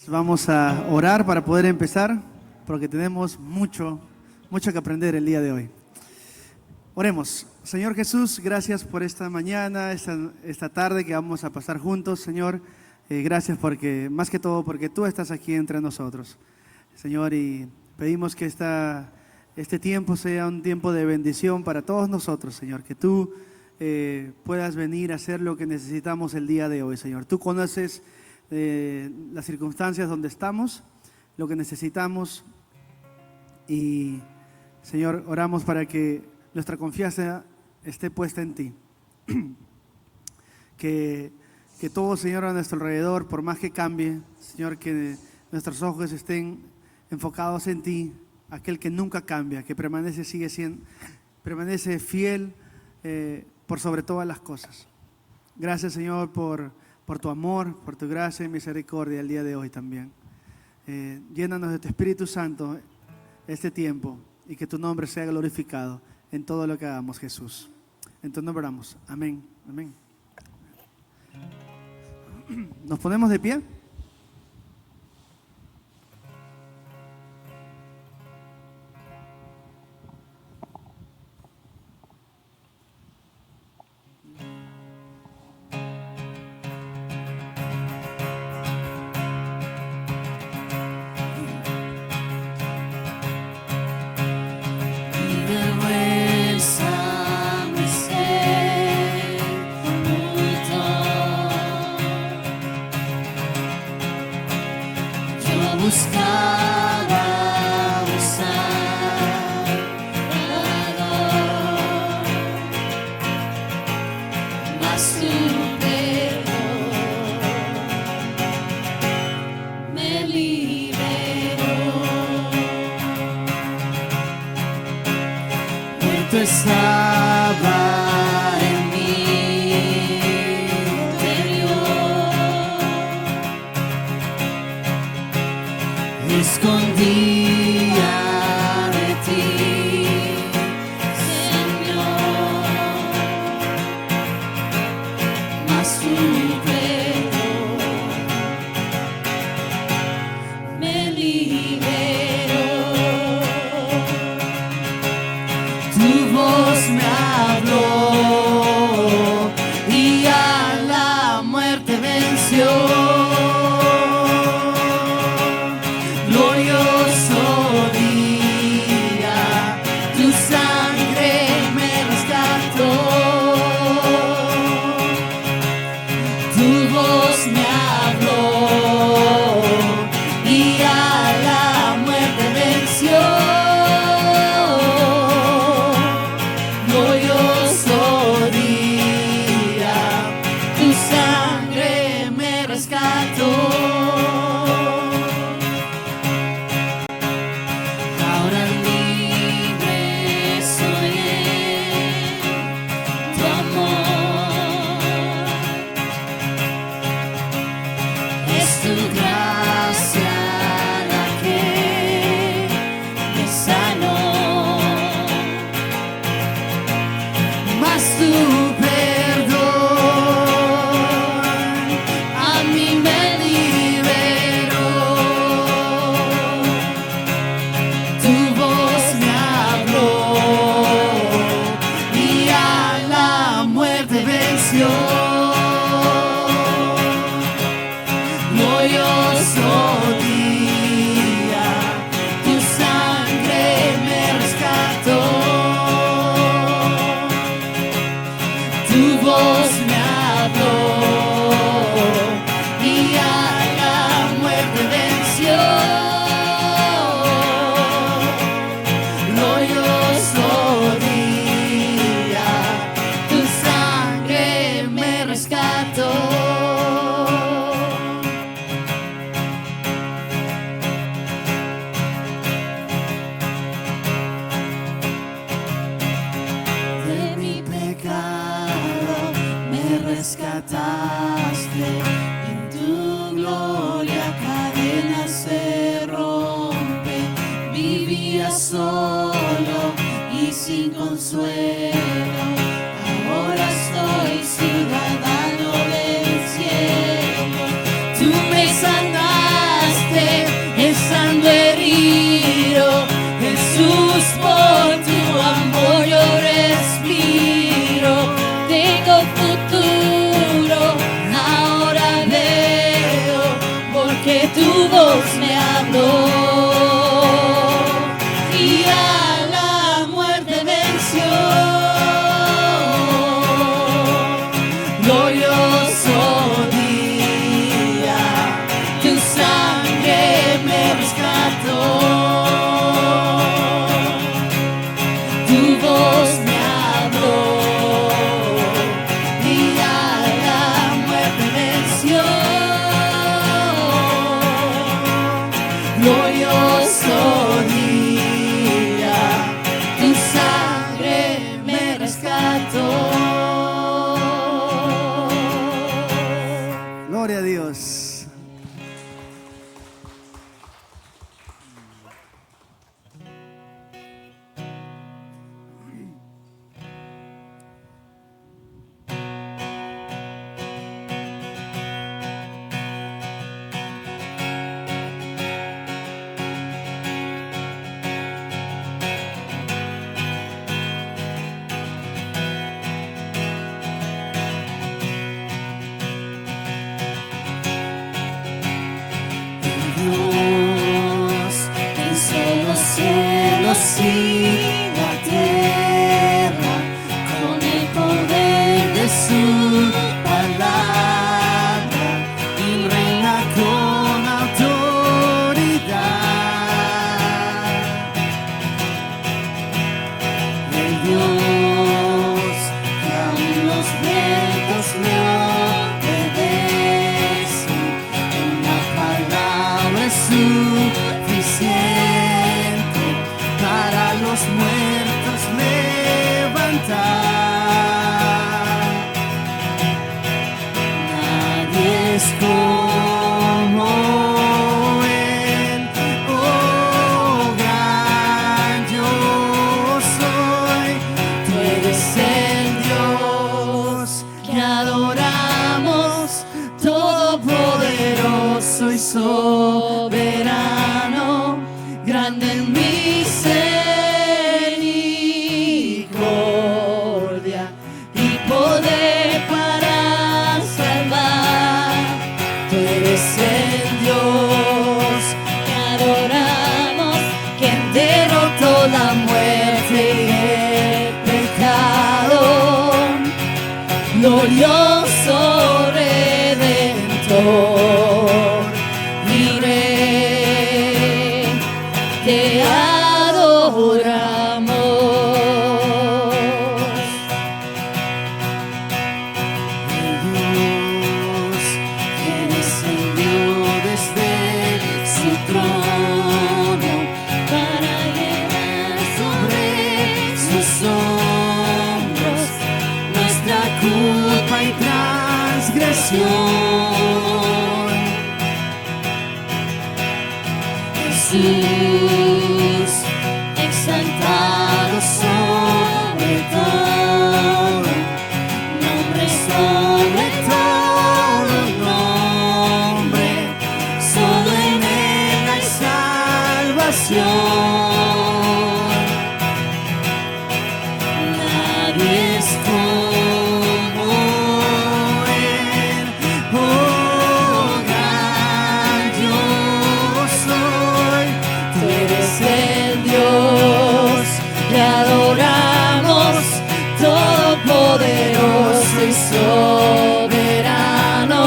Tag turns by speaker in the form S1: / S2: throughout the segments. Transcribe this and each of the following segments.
S1: Vamos a orar para poder empezar, porque tenemos mucho que aprender el día de hoy. Oremos. Señor Jesús, gracias por esta mañana, esta tarde que vamos a pasar juntos, Señor. Gracias porque, más que todo, porque tú estás aquí entre nosotros, Señor, y pedimos que este tiempo sea un tiempo de bendición para todos nosotros, Señor, que tú puedas venir a hacer lo que necesitamos el día de hoy, Señor. Tú conoces las circunstancias donde estamos, lo que necesitamos, y Señor, oramos para que nuestra confianza esté puesta en ti. Que todo, Señor, a nuestro alrededor, por más que cambie, Señor, que nuestros ojos estén enfocados en ti, aquel que nunca cambia, que permanece fiel por sobre todas las cosas. Gracias, Señor, por tu amor, por tu gracia y misericordia el día de hoy también. Llénanos de tu Espíritu Santo este tiempo y que tu nombre sea glorificado en todo lo que hagamos, Jesús. En tu nombre oramos. Amén. Amén. ¿Nos ponemos de pie?
S2: Tú me sanaste y la tierra con el poder de su palabra y reina con autoridad. El Dios que aún los vientos le obedecen, una palabra es suficiente para los muertos levantar. Nadie es como Él, oh gran yo soy. Tú eres el Dios que adoramos, todopoderoso y soberano, grande en misericordia y poder para salvar. Tú eres el Dios que adoramos, quien derrotó la muerte y el pecado. Glorioso Redentor y Rey, te adoramos. El Dios que descendió desde su trono para llevar sobre sus hombros nuestra culpa y transgresión. Jesús, exaltado sobre todo, nombre sobre todo nombre, solo en Él hay salvación. Nadie es como Él, oh gran yo soy. Tú eres el Dios que adoramos, todopoderoso y soberano,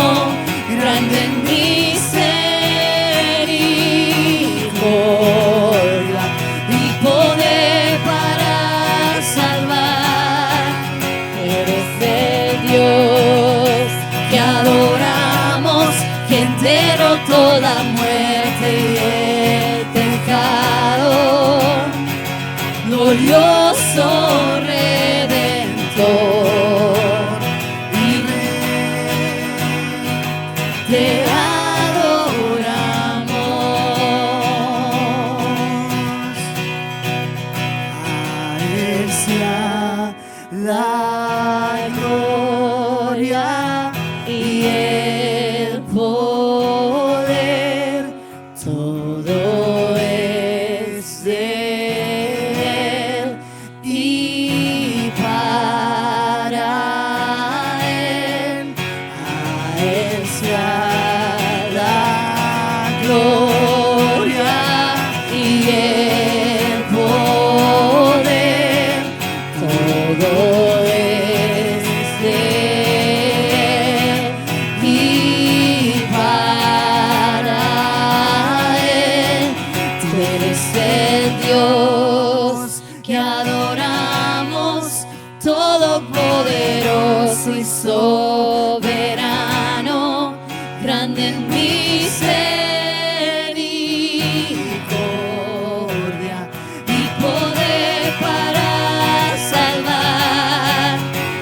S2: grande en misericordia y poder para salvar. Eres el Dios que adoramos, quien derrotó la muerte y el pecado. Glorioso Redentor y Rey, te adoramos. A Él sea la gloria y el poder, todo es de Él y para Él. A Él sea la gloria y el poder, todo es de Él y para Él. Tú eres el Dios que adoramos, todopoderoso y soberano, grande en misericordia y poder para salvar.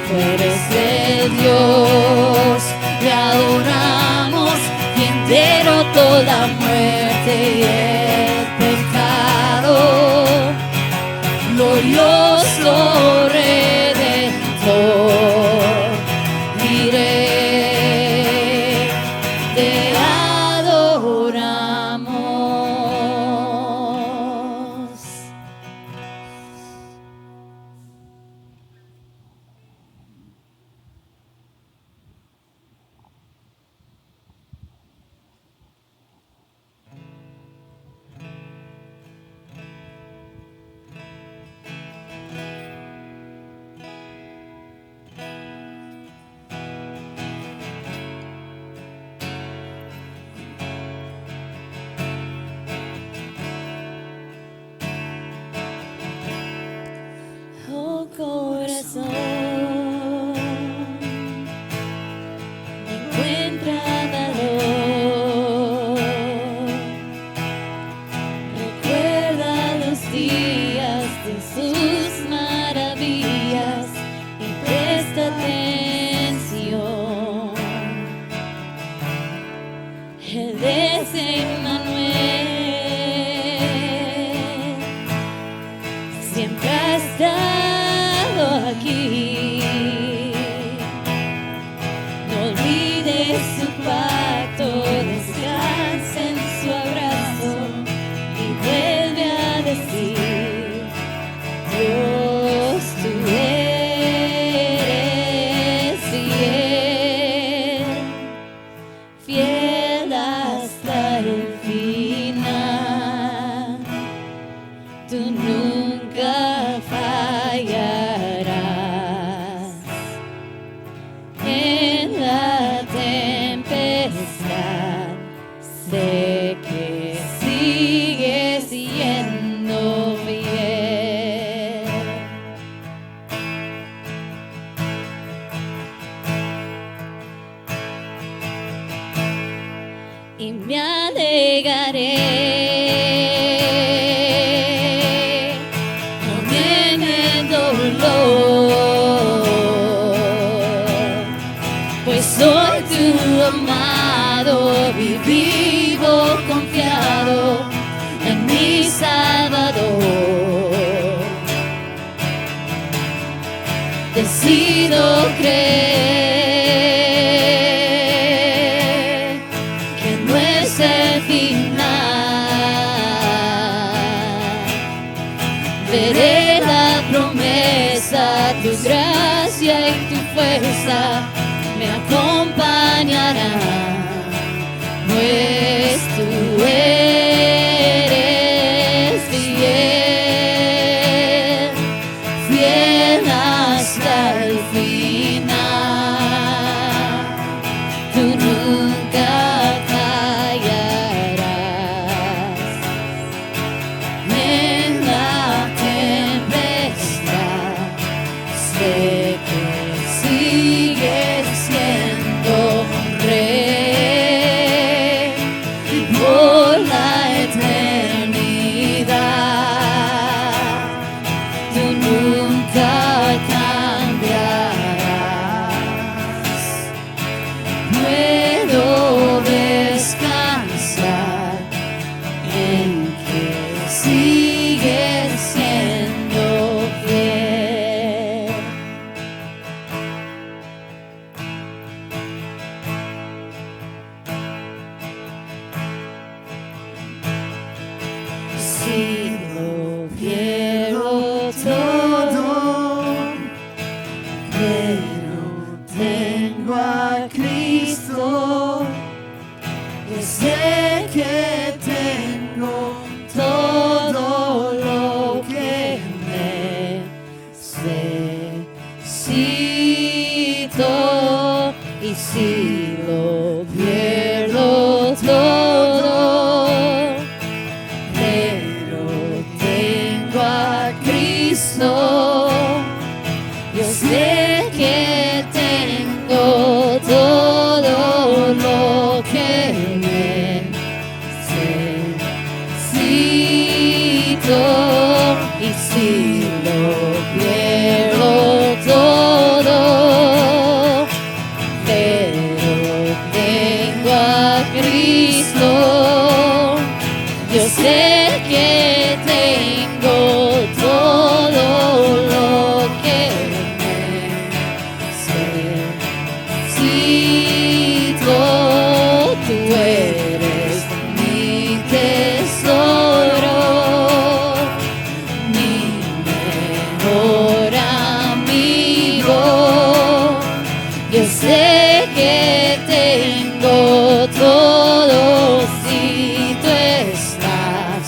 S2: Tú eres el Dios que adoramos, quien derrotó la muerte y el pecado. Glorioso Redentor y Rey, te adoramos. corazón encuentra valor. Recuerda los días de sus maravillas y presta atención. Él es Emmanuel, siempre ha estado aquí. No olvides su pacto, descansa en su abrazo y vuelve a decir: Dios, tú eres fiel, fiel hasta el final. Tú nunca fallarás. En la tempestad sé que sigues siendo fiel. Y me alegraré aun en el dolor, pues soy tu amado y vivo confiado en mi Salvador. Decido creer que no es el final. Veré la promesa, tu gracia y tu fuerza me acompañarán, pues tú eres fiel, fiel hasta el final. Tú nunca callarás. En la tempestad sé que sigues siendo rey por la eternidad. Tú nunca cambiarás. Puedo descansar en que sigues siendo fiel. Si lo quiero todo, pero tengo a Cristo. Yo sé que tengo todo lo que necesito, y si lo pierdo todo, pero tengo a Cristo. Yo sé que tengo todo lo que necesito, y si lo pierdo todo, pero tengo a Cristo. Yo sé que tengo todo lo que necesito. Tú eres mi tesoro, mi mejor amigo. Yo sé que tengo todo si tú estás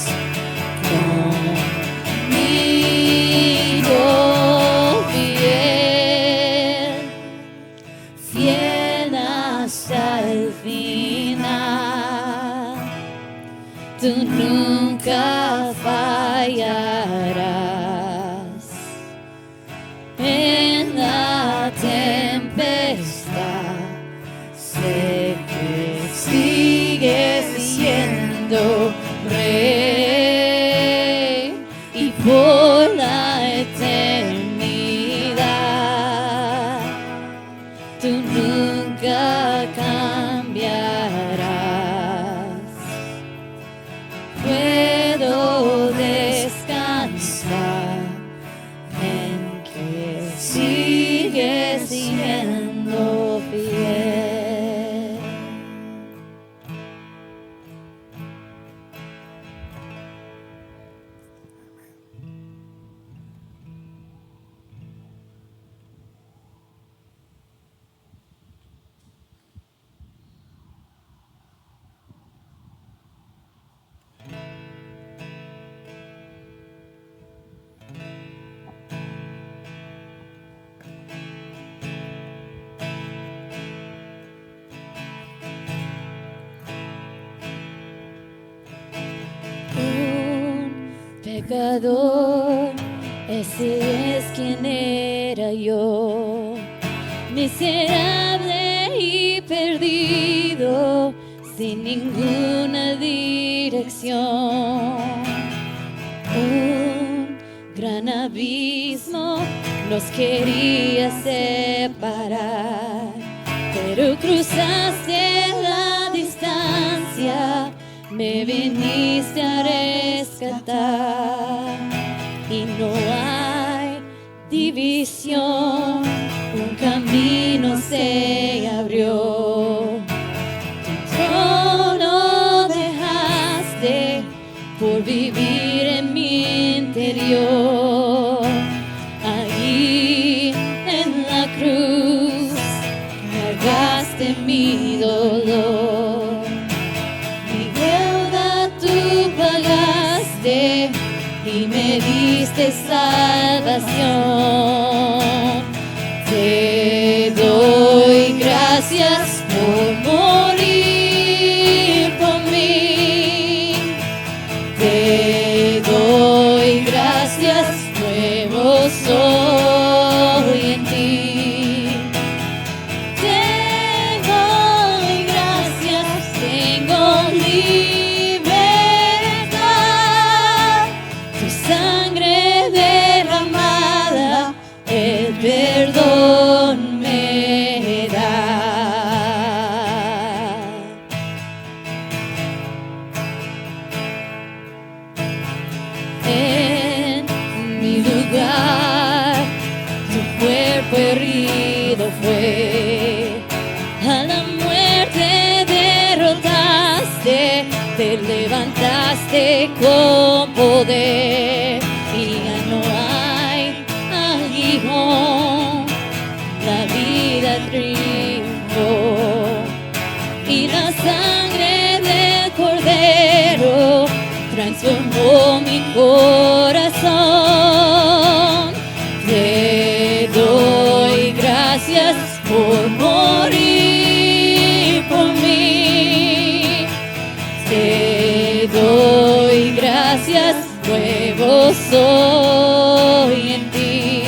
S2: conmigo. Fiel, fiel hasta el final. Tú nunca fallarás. pecador, ese es quien era yo, miserable y perdido, sin ninguna dirección. Un gran abismo nos quería separar, pero cruzaste la distancia, me viniste a rescatar. Y no hay división, un camino se abrió. Tu trono dejaste por vivir en mi interior. Allí en la cruz cargaste mi dolor. Mi deuda tú pagaste y me diste salvación. Te doy gracias por morir por mí. Te doy gracias, nuevo soy en ti. Te doy gracias, tengo libertad. Tu sangre derramada, el perdón me da. En mi lugar, tu cuerpo herido fue. A la muerte derrotaste, te levantaste con poder. Y ya no hay aguijón, la vida triunfó. Y la sangre del Cordero transformó mi corazón. Te doy gracias por morir por mí. Te doy gracias, nuevo soy en ti.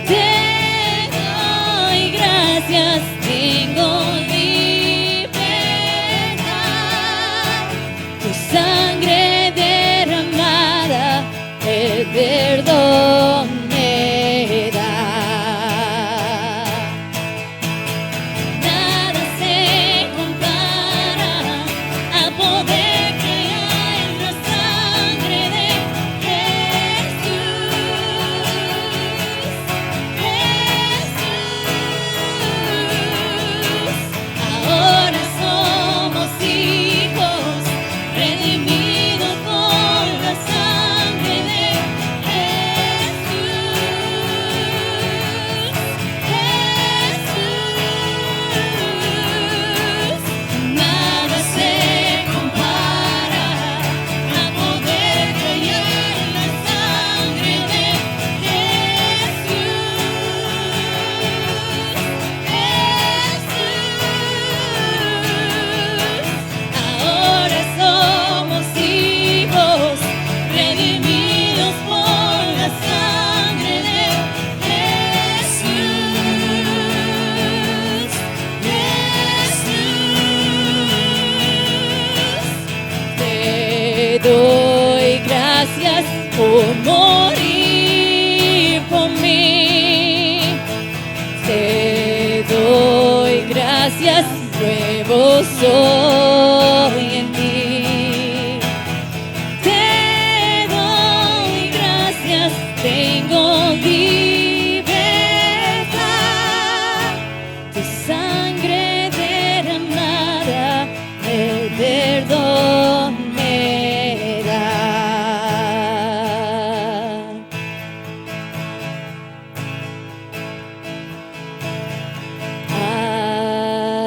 S2: Te doy gracias, tengo libertad. Tu sangre derramada, el perdón me da. Nada se compara al poder que hay en la sangre de Jesús. Ahora somos hijos, redimidos por la sangre de Jesús. Nada se compara al poder que hay en la sangre de Jesús. Ahora somos hijos, redimidos por la sangre de Jesús. Te doy gracias por morir por mí. Te doy gracias, nuevo soy en ti. Te doy gracias, tengo libertad. Tu sangre derramada, el perdón me da.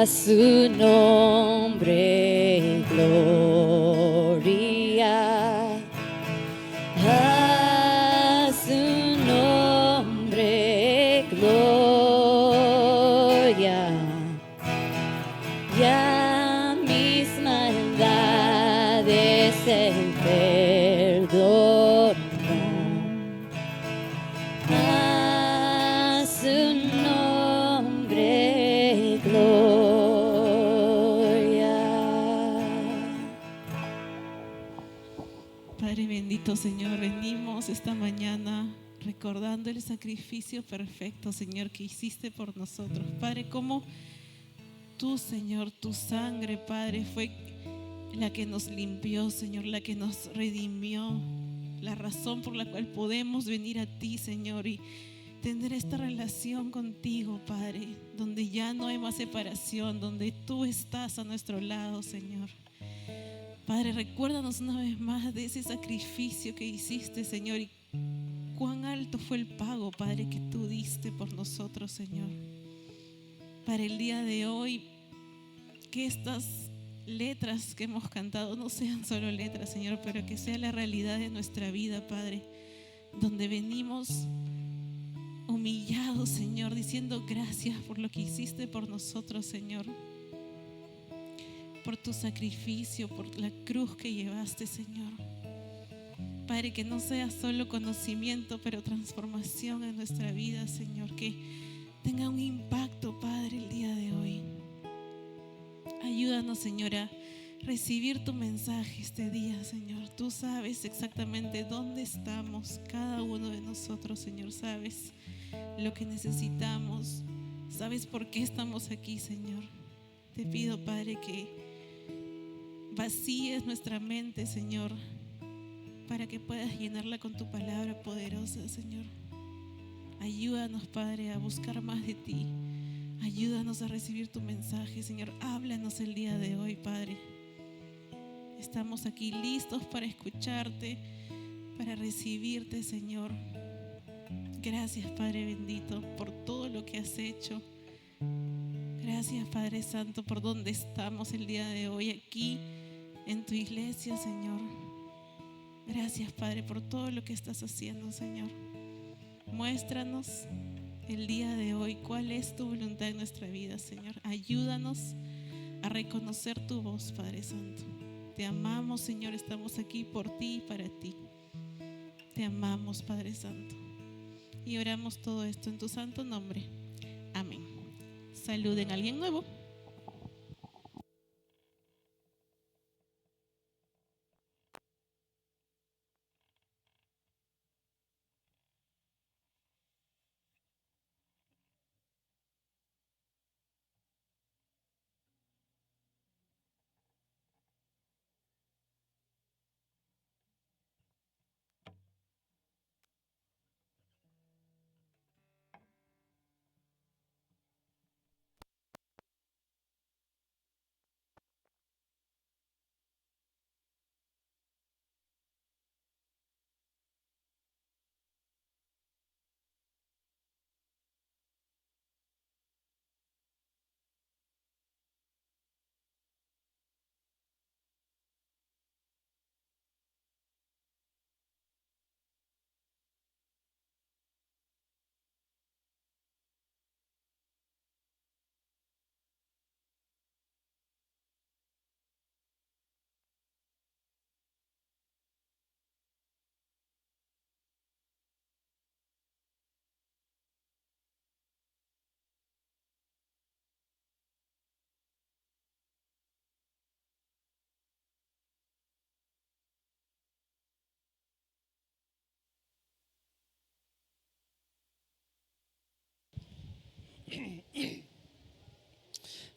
S2: A su nombre, gloria. A su nombre, gloria. Ya mis maldades el perdón.
S3: bendito Señor, venimos esta mañana recordando el sacrificio perfecto, Señor, que hiciste por nosotros. Padre, como tú, Señor, tu sangre, Padre, fue la que nos limpió, Señor, la que nos redimió, la razón por la cual podemos venir a ti, Señor, y tener esta relación contigo, Padre, donde ya no hay más separación, donde tú estás a nuestro lado, Señor. Padre, recuérdanos una vez más de ese sacrificio que hiciste, Señor, y cuán alto fue el pago, Padre, que tú diste por nosotros, Señor. Para el día de hoy, que estas letras que hemos cantado no sean solo letras, Señor, pero que sea la realidad de nuestra vida, Padre, donde venimos humillados, Señor, diciendo gracias por lo que hiciste por nosotros, Señor, por tu sacrificio, por la cruz que llevaste, Señor. Padre, que no sea solo conocimiento, pero transformación en nuestra vida, Señor, que tenga un impacto, Padre, el día de hoy. Ayúdanos, Señor, a recibir tu mensaje este día, Señor. Tú sabes exactamente dónde estamos, cada uno de nosotros, Señor. Sabes lo que necesitamos, sabes por qué estamos aquí, Señor. Te pido, Padre, que vacíes nuestra mente, Señor, para que puedas llenarla con tu palabra poderosa, Señor. Ayúdanos, Padre, a buscar más de ti. Ayúdanos a recibir tu mensaje, Señor. Háblanos el día de hoy, Padre. Estamos aquí listos para escucharte, para recibirte, Señor. Gracias, Padre bendito, por todo lo que has hecho. Gracias, Padre Santo, por donde estamos el día de hoy, aquí en tu iglesia, Señor. Gracias, Padre, por todo lo que estás haciendo, Señor. Muéstranos el día de hoy cuál es tu voluntad en nuestra vida, Señor. Ayúdanos a reconocer tu voz, Padre Santo. Te amamos, Señor, estamos aquí por ti y para ti. Te amamos, Padre Santo. Y oramos todo esto en tu santo nombre. Amén. Saluden a alguien nuevo.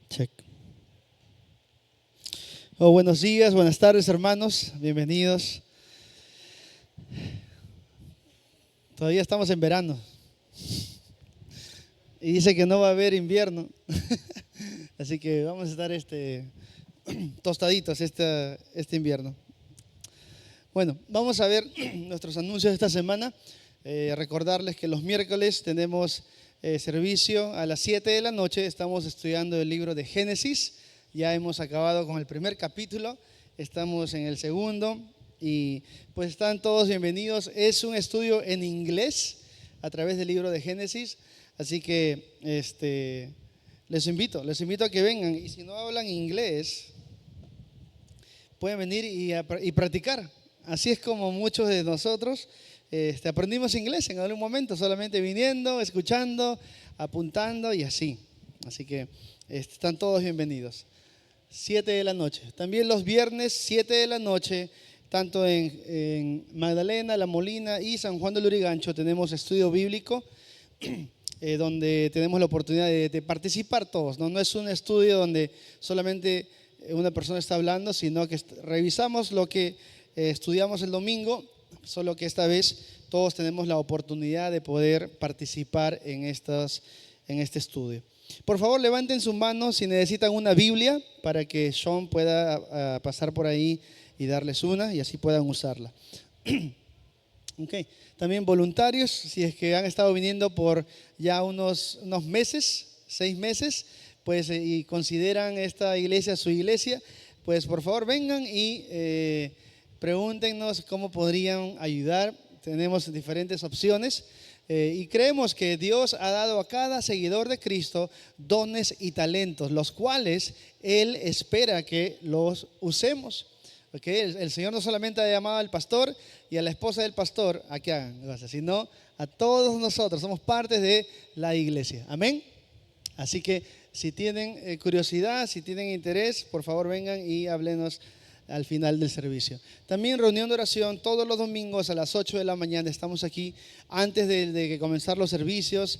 S1: Check. Oh, buenos días, buenas tardes, hermanos. Bienvenidos. Todavía estamos en verano. Y dice que no va a haber invierno. Así que vamos a estar tostaditos este invierno. Bueno, vamos a ver nuestros anuncios de esta semana. Recordarles que los miércoles tenemos servicio a las 7 de la noche. Estamos estudiando el libro de Génesis. Ya hemos acabado con el primer capítulo. Estamos en el segundo. Y pues están todos bienvenidos. Es un estudio en inglés a través del libro de Génesis. Así que les invito a que vengan. Y si no hablan inglés, pueden venir y practicar. Así es como muchos de nosotros aprendimos inglés en algún momento, solamente viniendo, escuchando, apuntando y así. Así que están todos bienvenidos. 7 de la noche. También los viernes, 7 de la noche, tanto en Magdalena, La Molina y San Juan de Lurigancho tenemos estudio bíblico, donde tenemos la oportunidad de participar todos, ¿no? No es un estudio donde solamente una persona está hablando, sino que revisamos lo que estudiamos el domingo, solo que esta vez todos tenemos la oportunidad de poder participar en este estudio. Por favor, levanten su mano si necesitan una Biblia para que Sean pueda pasar por ahí y darles una y así puedan usarla. Okay. También voluntarios, si es que han estado viniendo por ya unos meses, 6 meses, pues y consideran esta iglesia su iglesia, pues por favor vengan y pregúntenos cómo podrían ayudar. Tenemos diferentes opciones y creemos que Dios ha dado a cada seguidor de Cristo dones y talentos, los cuales Él espera que los usemos. Okay. El Señor no solamente ha llamado al pastor y a la esposa del pastor a que hagan cosas, sino a todos nosotros, somos parte de la iglesia. Amén. Así que si tienen curiosidad, si tienen interés, por favor vengan y háblenos al final del servicio. También reunión de oración todos los domingos a las 8 de la mañana. Estamos aquí antes de que comenzar los servicios.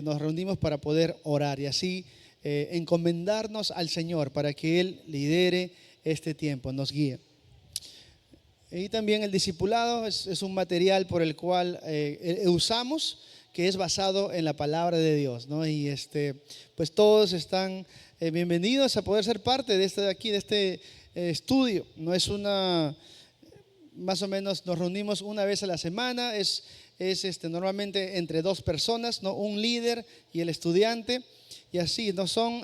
S1: Nos reunimos para poder orar y así encomendarnos al Señor para que Él lidere este tiempo, nos guíe. Y también el discipulado es un material por el cual usamos, que es basado en la palabra de Dios, ¿no? Y pues todos están bienvenidos a poder ser parte de este estudio. No es más o menos nos reunimos una vez a la semana, es normalmente entre 2 personas, ¿no? Un líder y el estudiante, y así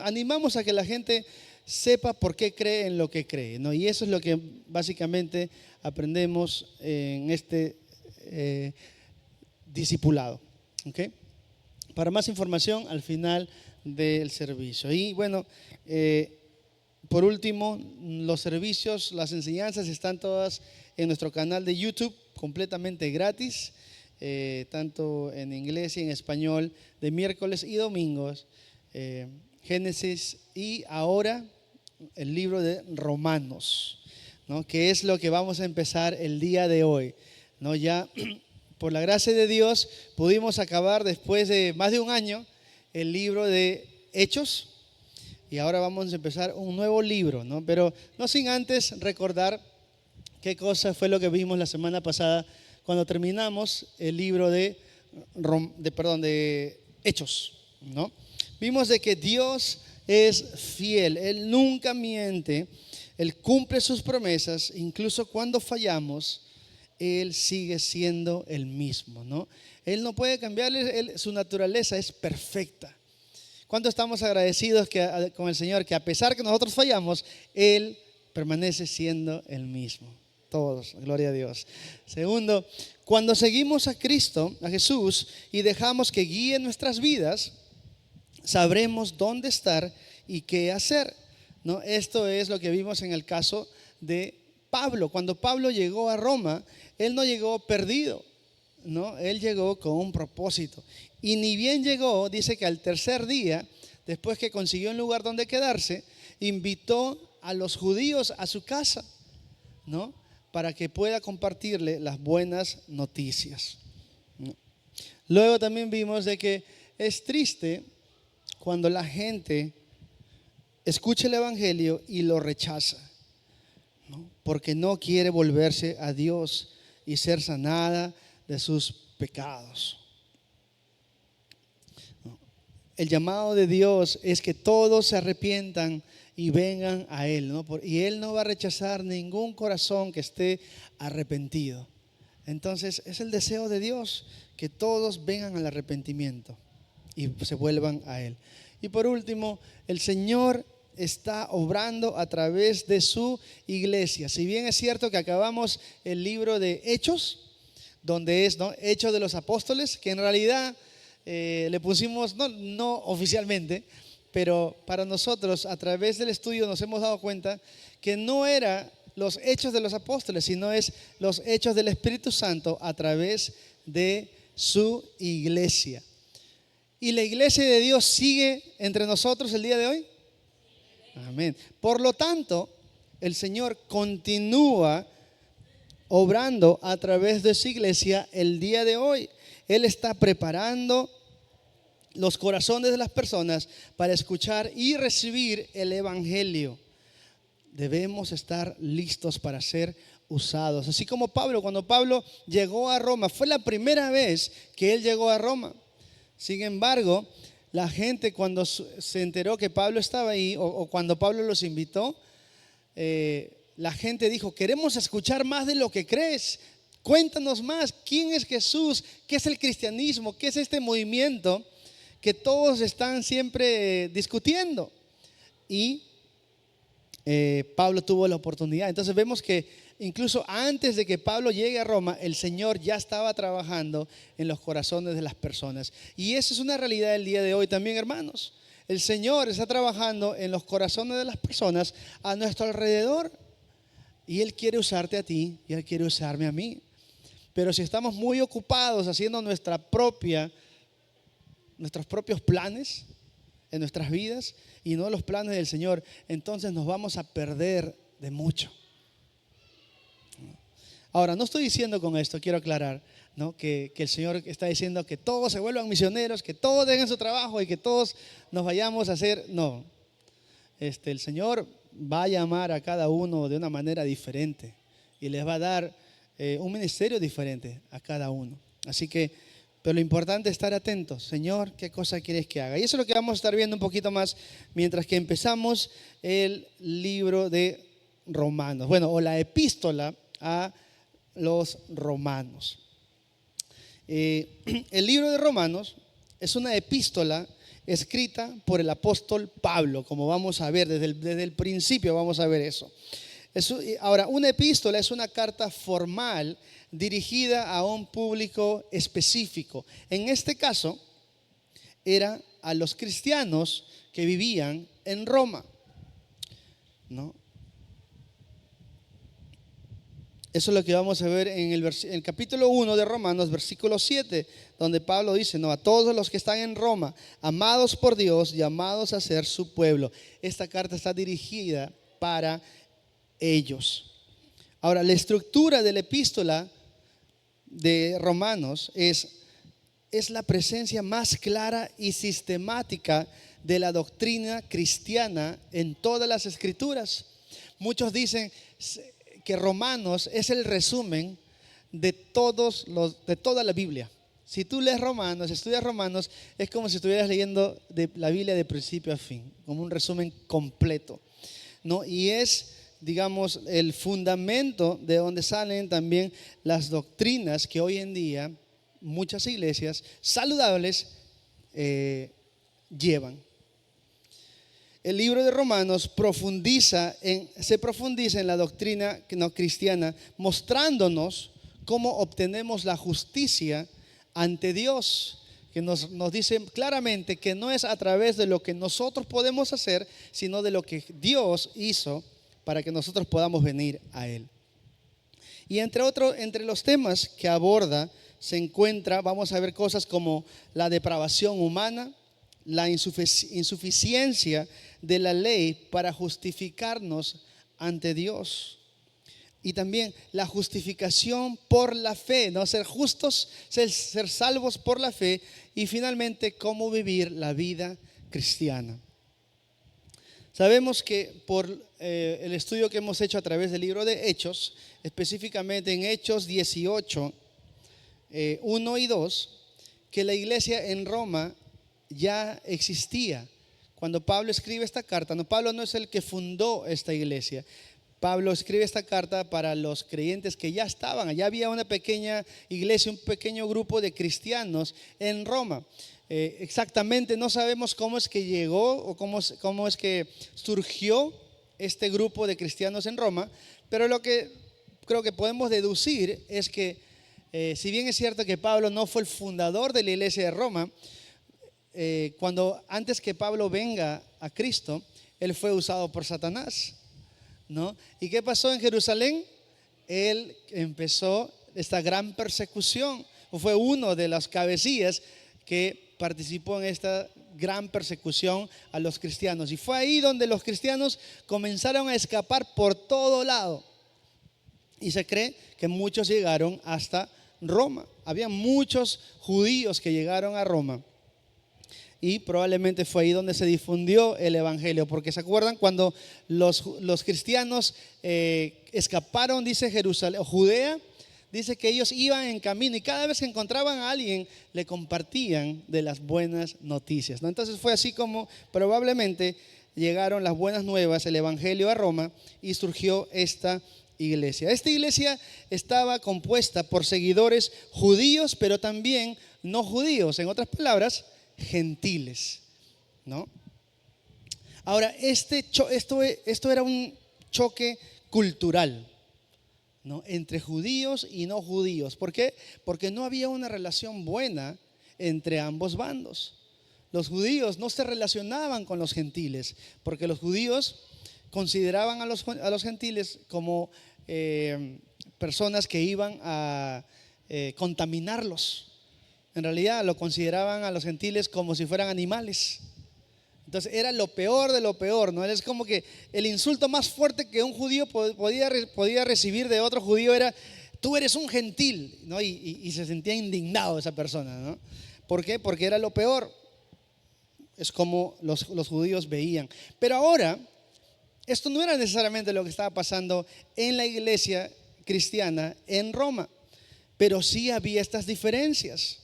S1: animamos a que la gente sepa por qué cree en lo que cree, ¿no? Y eso es lo que básicamente aprendemos en este discipulado. ¿Okay? Para más información al final del servicio. Y bueno, por último, los servicios, las enseñanzas están todas en nuestro canal de YouTube, completamente gratis, tanto en inglés y en español, de miércoles y domingos. Génesis y ahora el libro de Romanos, ¿no? Que es lo que vamos a empezar el día de hoy, ¿no? Ya por la gracia de Dios pudimos acabar después de más de un año el libro de Hechos y ahora vamos a empezar un nuevo libro, ¿no? Pero no sin antes recordar qué cosa fue lo que vimos la semana pasada cuando terminamos el libro de Hechos, ¿no? Vimos de que Dios es fiel, Él nunca miente, Él cumple sus promesas, incluso cuando fallamos, Él sigue siendo el mismo, ¿no? Él no puede cambiar, su naturaleza es perfecta. ¿Cuánto estamos agradecidos con el Señor que a pesar que nosotros fallamos, Él permanece siendo el mismo? Todos, gloria a Dios. Segundo, cuando seguimos a Cristo, a Jesús, y dejamos que guíe nuestras vidas, sabremos dónde estar y qué hacer, ¿no? Esto es lo que vimos en el caso de Pablo. Cuando Pablo llegó a Roma, él no llegó perdido, ¿no? Él llegó con un propósito. Y ni bien llegó, dice que al 3er día, después que consiguió un lugar donde quedarse, invitó a los judíos a su casa, ¿no? Para que pueda compartirle las buenas noticias, ¿no? Luego también vimos de que es triste cuando la gente escucha el evangelio y lo rechaza, ¿no? Porque no quiere volverse a Dios y ser sanada de sus pecados, ¿no? El llamado de Dios es que todos se arrepientan y vengan a Él, ¿no? Y Él no va a rechazar ningún corazón que esté arrepentido. Entonces es el deseo de Dios que todos vengan al arrepentimiento y se vuelvan a Él. Y por último, el Señor está obrando a través de su iglesia. Si bien es cierto que acabamos el libro de Hechos, donde es, ¿no?, Hechos de los Apóstoles, que en realidad le pusimos, no oficialmente, pero para nosotros a través del estudio nos hemos dado cuenta que no era los Hechos de los Apóstoles, sino es los Hechos del Espíritu Santo a través de su iglesia. ¿Y la iglesia de Dios sigue entre nosotros el día de hoy? Amén. Por lo tanto, el Señor continúa
S4: obrando a través de su iglesia el día de hoy. Él está preparando los corazones de las personas para escuchar y recibir el evangelio. Debemos estar listos para ser usados. Así como Pablo, cuando Pablo llegó a Roma, fue la primera vez que él llegó a Roma. Sin embargo, la gente cuando se enteró que Pablo estaba ahí, o cuando Pablo los invitó, la gente dijo: queremos escuchar más de lo que crees. Cuéntanos más. ¿Quién es Jesús? ¿Qué es el cristianismo? ¿Qué es este movimiento que todos están siempre discutiendo? Y Pablo tuvo la oportunidad. Entonces vemos que incluso antes de que Pablo llegue a Roma, el Señor ya estaba trabajando en los corazones de las personas. Y eso es una realidad del día de hoy también, hermanos. El Señor está trabajando en los corazones de las personas a nuestro alrededor. Y Él quiere usarte a ti y Él quiere usarme a mí. Pero si estamos muy ocupados haciendo nuestros propios planes en nuestras vidas y no los planes del Señor, entonces nos vamos a perder de mucho. Ahora, no estoy diciendo con esto, quiero aclarar, ¿no?, que el Señor está diciendo que todos se vuelvan misioneros, que todos dejen su trabajo y que todos nos vayamos a hacer. No, el Señor va a llamar a cada uno de una manera diferente y les va a dar un ministerio diferente a cada uno. Así que, pero lo importante es estar atentos. Señor, ¿qué cosa quieres que haga? Y eso es lo que vamos a estar viendo un poquito más mientras que empezamos el libro de Romanos. Bueno, o la epístola a los Romanos. El libro de Romanos es una epístola escrita por el apóstol Pablo, como vamos a ver desde el principio. Vamos a ver eso. Ahora, una epístola es una carta formal dirigida a un público específico. En este caso, era a los cristianos que vivían en Roma, ¿no? Eso es lo que vamos a ver en el capítulo 1 de Romanos, versículo 7, donde Pablo dice: no, a todos los que están en Roma, amados por Dios, llamados a ser su pueblo. Esta carta está dirigida para ellos. Ahora, la estructura de la epístola de Romanos es la presencia más clara y sistemática de la doctrina cristiana en todas las escrituras. Muchos dicen que Romanos es el resumen de toda la Biblia. Si tú lees Romanos, estudias Romanos, es como si estuvieras leyendo la Biblia de principio a fin, como un resumen completo, ¿no? Y es, digamos, el fundamento de donde salen también las doctrinas que hoy en día muchas iglesias saludables llevan. El libro de Romanos se profundiza en la doctrina no cristiana, mostrándonos cómo obtenemos la justicia ante Dios, que nos dice claramente que no es a través de lo que nosotros podemos hacer, sino de lo que Dios hizo para que nosotros podamos venir a Él. Y entre los temas que aborda se encuentra, vamos a ver cosas como la depravación humana, la insuficiencia de la ley para justificarnos ante Dios, y también la justificación por la fe, ¿no? Ser justos, ser salvos por la fe, y finalmente cómo vivir la vida cristiana. Sabemos que por el estudio que hemos hecho a través del libro de Hechos, específicamente en Hechos 18, 1 y 2, que la iglesia en Roma ya existía. Cuando Pablo escribe esta carta, Pablo no es el que fundó esta iglesia. Pablo escribe esta carta para los creyentes que ya estaban. Allá había una pequeña iglesia, un pequeño grupo de cristianos en Roma. Exactamente no sabemos cómo es que llegó o cómo es que surgió este grupo de cristianos en Roma, pero lo que creo que podemos deducir es que si bien es cierto que Pablo no fue el fundador de la iglesia de Roma, antes que Pablo venga a Cristo, él fue usado por Satanás, ¿no? ¿Y qué pasó en Jerusalén? Él empezó esta gran persecución, fue uno de las cabecillas que participó en esta gran persecución a los cristianos, y fue ahí donde los cristianos comenzaron a escapar por todo lado. Y se cree que muchos llegaron hasta Roma. Había muchos judíos que llegaron a Roma. Y probablemente fue ahí donde se difundió el evangelio. Porque ¿se acuerdan cuando los cristianos escaparon, dice Jerusalén, o Judea? Dice que ellos iban en camino y cada vez que encontraban a alguien le compartían de las buenas noticias, ¿no? Entonces fue así como probablemente llegaron las buenas nuevas, el evangelio a Roma, y surgió esta iglesia. Esta iglesia estaba compuesta por seguidores judíos, pero también no judíos, en otras palabras, gentiles, ¿no? Ahora, esto era un choque cultural, ¿no? Entre judíos y no judíos. ¿Por qué? Porque no había una relación buena entre ambos bandos. Los judíos no se relacionaban con los gentiles, porque los judíos consideraban a los gentiles como personas que iban a contaminarlos. En realidad lo consideraban a los gentiles como si fueran animales. Entonces era lo peor de lo peor, ¿no? Es como que el insulto más fuerte que un judío podía recibir de otro judío era: tú eres un gentil, ¿no? Y se sentía indignado esa persona, ¿no? ¿Por qué? Porque era lo peor. Es como los judíos veían. Pero ahora, esto no era necesariamente lo que estaba pasando en la iglesia cristiana en Roma, pero sí había estas diferencias.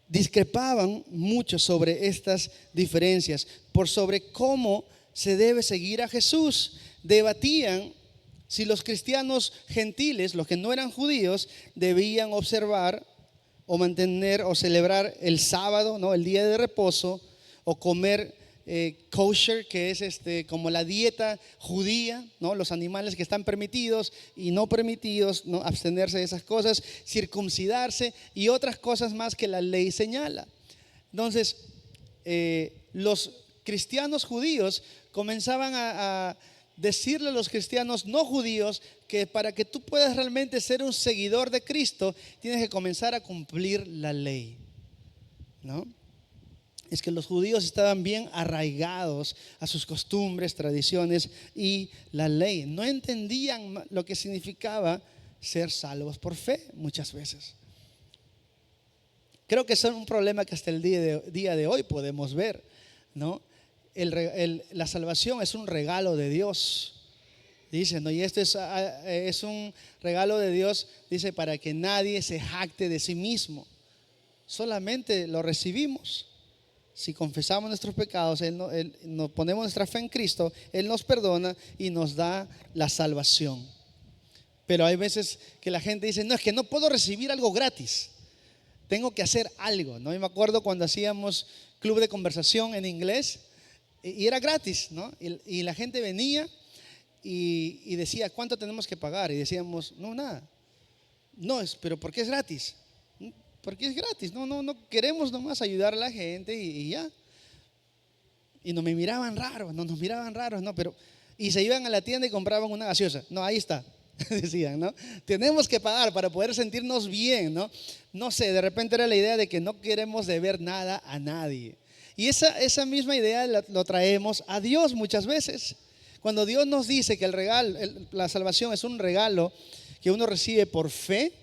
S4: Discrepaban mucho sobre estas diferencias, sobre cómo se debe seguir a Jesús. Debatían si los cristianos gentiles, los que no eran judíos, debían observar o mantener o celebrar el sábado, ¿no? El día de reposo, o comer kosher, que es como la dieta judía, ¿no? Los animales que están permitidos y no permitidos, ¿no? Abstenerse de esas cosas, circuncidarse y otras cosas más que la ley señala. Entonces, los cristianos judíos comenzaban a decirle a los cristianos no judíos que para que tú puedas realmente ser un seguidor de Cristo, tienes que comenzar a cumplir la ley, ¿no? Es que los judíos estaban bien arraigados a sus costumbres, tradiciones y la ley. No entendían lo que significaba ser salvos por fe muchas veces. Creo que es un problema que hasta el día de hoy podemos ver, ¿no? La salvación es un regalo de Dios. Dice, ¿no? Y esto es un regalo de Dios, dice, para que nadie se jacte de sí mismo. Solamente lo recibimos. Si confesamos nuestros pecados, nos ponemos nuestra fe en Cristo, Él nos perdona y nos da la salvación. Pero hay veces que la gente dice: no, es que no puedo recibir algo gratis, tengo que hacer algo, ¿no? Y me acuerdo cuando hacíamos club de conversación en inglés y era gratis, ¿no? Y la gente venía y decía: ¿cuánto tenemos que pagar? Y decíamos: no, nada. No, pero ¿por qué es gratis? Porque es gratis, no queremos nomás ayudar a la gente y ya. Y nos miraban raros, ¿no? Pero, y se iban a la tienda y compraban una gaseosa. No, ahí está, decían, ¿no? Tenemos que pagar para poder sentirnos bien, ¿no? No sé, de repente era la idea de que no queremos deber nada a nadie. Y esa misma idea lo traemos a Dios muchas veces. Cuando Dios nos dice que la salvación es un regalo que uno recibe por fe,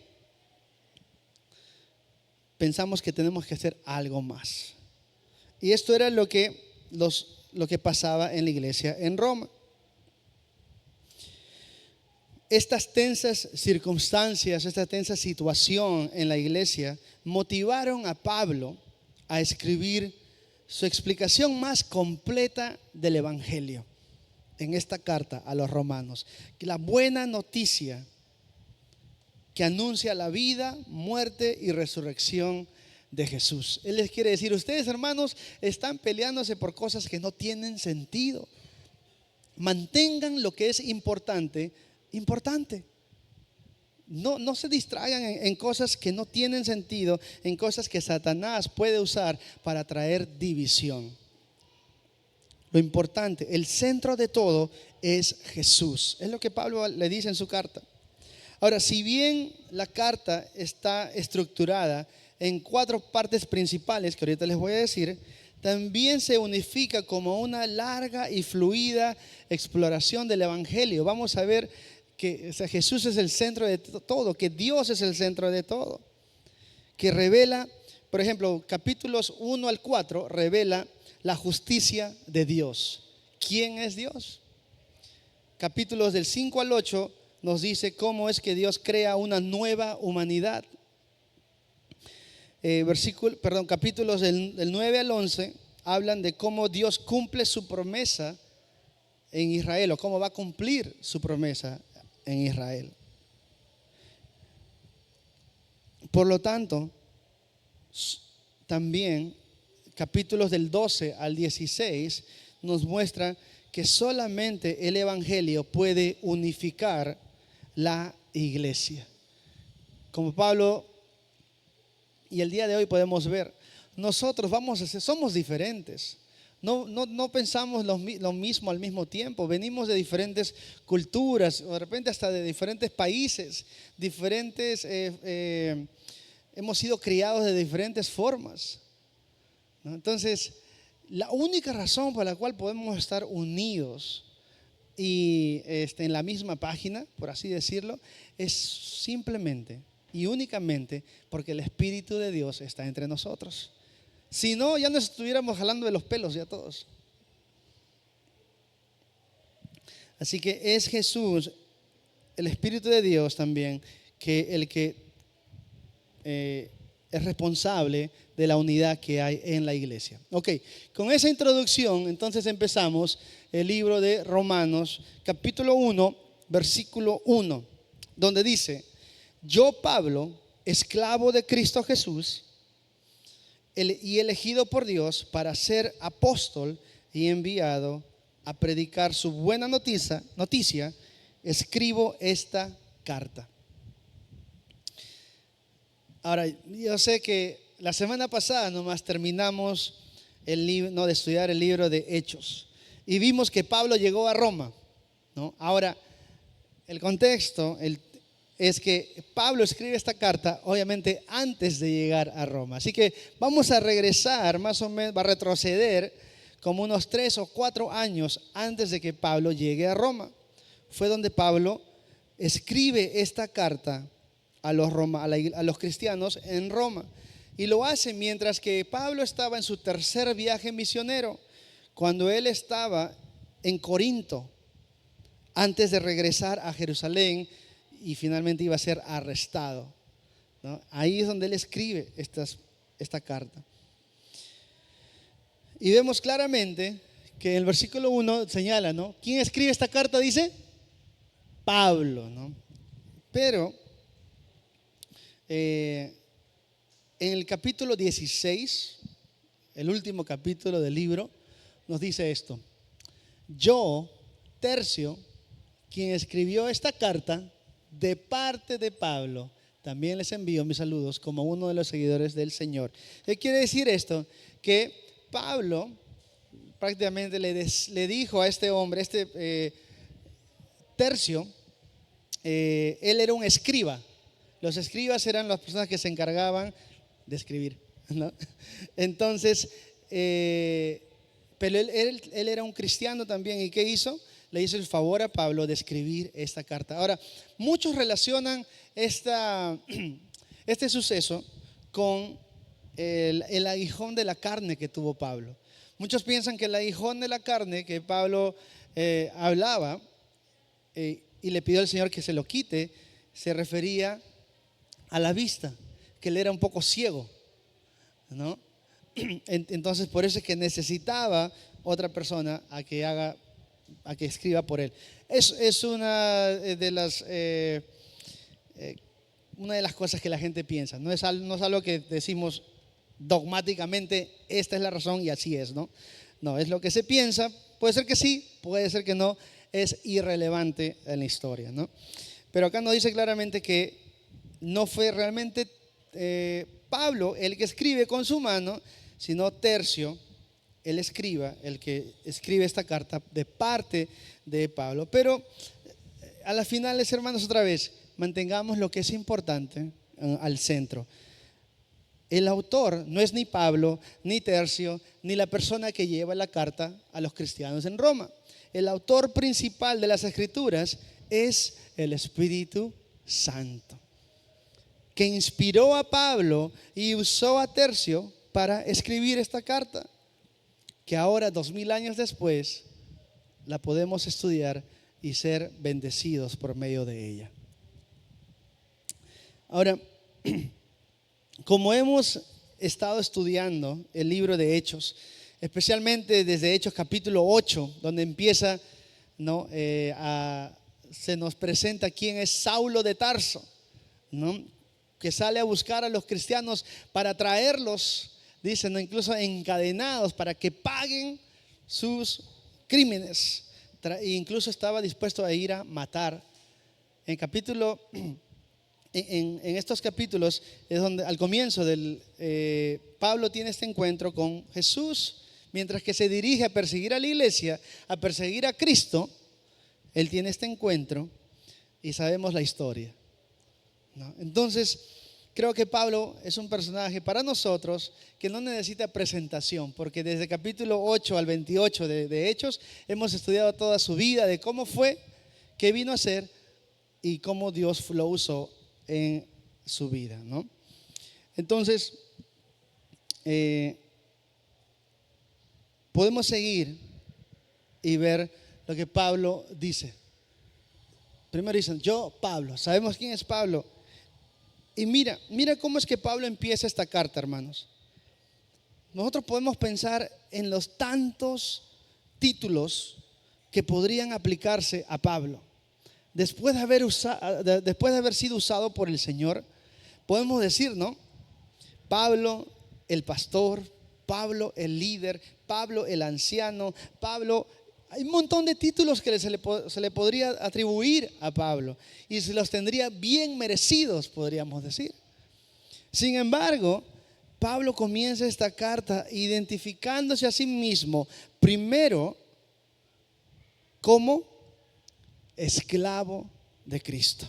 S4: pensamos que tenemos que hacer algo más. Y esto era lo que pasaba en la iglesia en Roma. Estas tensas circunstancias, esta tensa situación en la iglesia motivaron a Pablo a escribir su explicación más completa del evangelio en esta carta a los romanos. La buena noticia que anuncia la vida, muerte y resurrección de Jesús. Él les quiere decir: ustedes, hermanos, están peleándose por cosas que no tienen sentido. Mantengan lo que es importante. No se distraigan en cosas que no tienen sentido, en cosas que Satanás puede usar para traer división. Lo importante, el centro de todo es Jesús. Es lo que Pablo le dice en su carta. Ahora, si bien la carta está estructurada en 4 partes principales que ahorita les voy a decir, también se unifica como una larga y fluida exploración del Evangelio. Vamos a ver que, o sea, Jesús es el centro de todo, que Dios es el centro de todo, que revela, por ejemplo, capítulos 1 al 4 revela la justicia de Dios. ¿Quién es Dios? Capítulos del 5 al 8 nos dice cómo es que Dios crea una nueva humanidad. Capítulos del 9 al 11 hablan de cómo Dios cumple su promesa en Israel, o cómo va a cumplir su promesa en Israel. Por lo tanto, también capítulos del 12 al 16 nos muestran que solamente el Evangelio puede unificar la iglesia. Como Pablo y el día de hoy podemos ver, nosotros somos diferentes. No pensamos lo mismo al mismo tiempo. Venimos de diferentes culturas, o de repente hasta de diferentes países, hemos sido criados de diferentes formas, ¿no? Entonces, la única razón por la cual podemos estar unidos y en la misma página, por así decirlo, es simplemente y únicamente porque el Espíritu de Dios está entre nosotros. Si no, ya nos estuviéramos jalando de los pelos ya todos. Así que es Jesús, el Espíritu de Dios también, el que es responsable de la unidad que hay en la iglesia. Ok, con esa introducción, entonces empezamos el libro de Romanos, capítulo 1, versículo 1, donde dice: yo, Pablo, esclavo de Cristo Jesús, y elegido por Dios para ser apóstol y enviado a predicar su buena noticia, escribo esta carta. Ahora, yo sé que la semana pasada nomás terminamos de estudiar el libro de Hechos y vimos que Pablo llegó a Roma, ¿no? Ahora, el contexto es que Pablo escribe esta carta obviamente antes de llegar a Roma. Así que vamos a regresar más o menos, va a retroceder como unos 3 o 4 años antes de que Pablo llegue a Roma. Fue donde Pablo escribe esta carta a los cristianos en Roma. Y lo hace mientras que Pablo estaba en su tercer viaje misionero, cuando él estaba en Corinto, antes de regresar a Jerusalén y finalmente iba a ser arrestado, ¿no? Ahí es donde él escribe esta carta. Y vemos claramente que en el versículo 1 señala, ¿no? ¿Quién escribe esta carta? Dice Pablo, ¿no? Pero en el capítulo 16, el último capítulo del libro, nos dice esto: yo, Tercio, quien escribió esta carta de parte de Pablo, también les envío mis saludos como uno de los seguidores del Señor. ¿Qué quiere decir esto? Que Pablo prácticamente le dijo a este hombre, Tercio, él era un escriba. Los escribas eran las personas que se encargaban de escribir, ¿no? Entonces, pero él era un cristiano también. ¿Y qué hizo? Le hizo el favor a Pablo de escribir esta carta. Ahora, muchos relacionan este suceso con el aguijón de la carne que tuvo Pablo. Muchos piensan que el aguijón de la carne que Pablo hablaba y le pidió al Señor que se lo quite, se refería a la vista, que él era un poco ciego, ¿no? Entonces, por eso es que necesitaba otra persona a que escriba por él. Es una de las cosas que la gente piensa. No es algo que decimos dogmáticamente, esta es la razón y así es, ¿no? No, es lo que se piensa. Puede ser que sí, puede ser que no. Es irrelevante en la historia, ¿no? Pero acá nos dice claramente que no fue realmente Pablo el que escribe con su mano, sino Tercio, el escriba, el que escribe esta carta de parte de Pablo. Pero a las finales, hermanos, otra vez, mantengamos lo que es importante al centro. el autor no es ni Pablo, ni Tercio, ni la persona que lleva la carta a los cristianos en Roma. El autor principal de las Escrituras es el Espíritu Santo, que inspiró a Pablo y usó a Tercio para escribir esta carta, que ahora, 2000 años después, la podemos estudiar y ser bendecidos por medio de ella. Ahora, como hemos estado estudiando el libro de Hechos, especialmente desde Hechos capítulo 8, donde empieza, ¿no? Se nos presenta quién es Saulo de Tarso, ¿no? Que sale a buscar a los cristianos para traerlos, dicen, ¿no? Incluso encadenados para que paguen sus crímenes. Incluso estaba dispuesto a ir a matar. En estos capítulos es donde al comienzo Pablo tiene este encuentro con Jesús, mientras que se dirige a perseguir a la iglesia, a perseguir a Cristo. Él tiene este encuentro y sabemos la historia, ¿no? Entonces, creo que Pablo es un personaje para nosotros que no necesita presentación, porque desde capítulo 8 al 28 de Hechos hemos estudiado toda su vida, de cómo fue, qué vino a hacer y cómo Dios lo usó en su vida, ¿no? Entonces, podemos seguir y ver lo que Pablo dice. Primero dicen, yo, Pablo, sabemos quién es Pablo. Y mira cómo es que Pablo empieza esta carta, hermanos. Nosotros podemos pensar en los tantos títulos que podrían aplicarse a Pablo. Después de haber sido usado por el Señor, podemos decir, ¿no? Pablo el pastor, Pablo el líder, Pablo el anciano, Pablo. Hay un montón de títulos que se le podría atribuir a Pablo y se los tendría bien merecidos, podríamos decir. Sin embargo, Pablo comienza esta carta identificándose a sí mismo primero como esclavo de Cristo,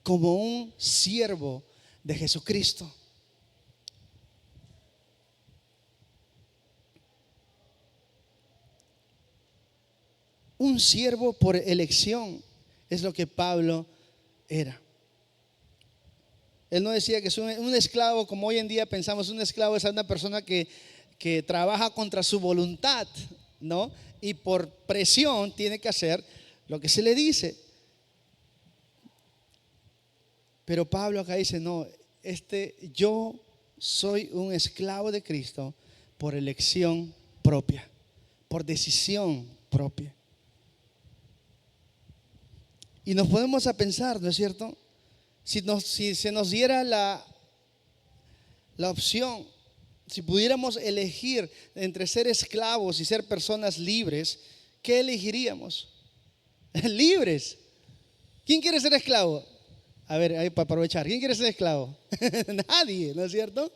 S4: como un siervo de Jesucristo. Un siervo por elección es lo que Pablo era. Él no decía que es un esclavo, como hoy en día pensamos, un esclavo es una persona que trabaja contra su voluntad, ¿no? Y por presión tiene que hacer lo que se le dice. Pero Pablo acá dice, no, yo soy un esclavo de Cristo por elección propia, por decisión propia. Y nos podemos a pensar, ¿no es cierto? Si se nos diera la opción, si pudiéramos elegir entre ser esclavos y ser personas libres, ¿qué elegiríamos? Libres. ¿Quién quiere ser esclavo? A ver, ahí para aprovechar, ¿quién quiere ser esclavo? Nadie, ¿no es cierto?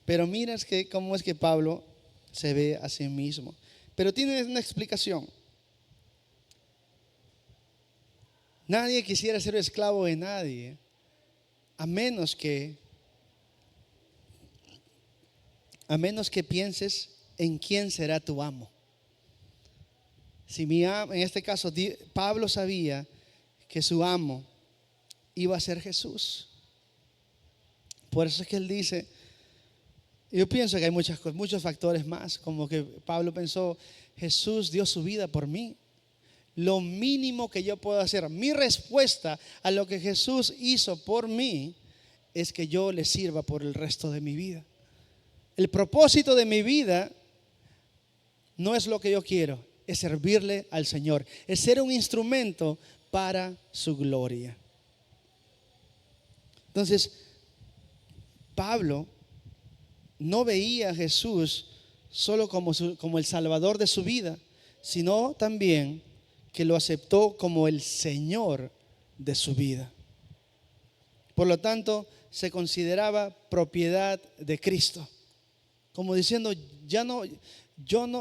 S4: Pero mira cómo es que Pablo se ve a sí mismo. Pero tiene una explicación. Nadie quisiera ser esclavo de nadie, a menos que pienses en quién será tu amo. En este caso, Pablo sabía que su amo iba a ser Jesús. Por eso es que él dice, yo pienso que hay muchos factores más, como que Pablo pensó, Jesús dio su vida por mí. Lo mínimo que yo puedo hacer, mi respuesta a lo que Jesús hizo por mí, es que yo le sirva por el resto de mi vida. El propósito de mi vida no es lo que yo quiero, es servirle al Señor, es ser un instrumento para su gloria. Entonces, Pablo no veía a Jesús solo como el Salvador de su vida, sino también que lo aceptó como el Señor de su vida. Por lo tanto, se consideraba propiedad de Cristo, como diciendo,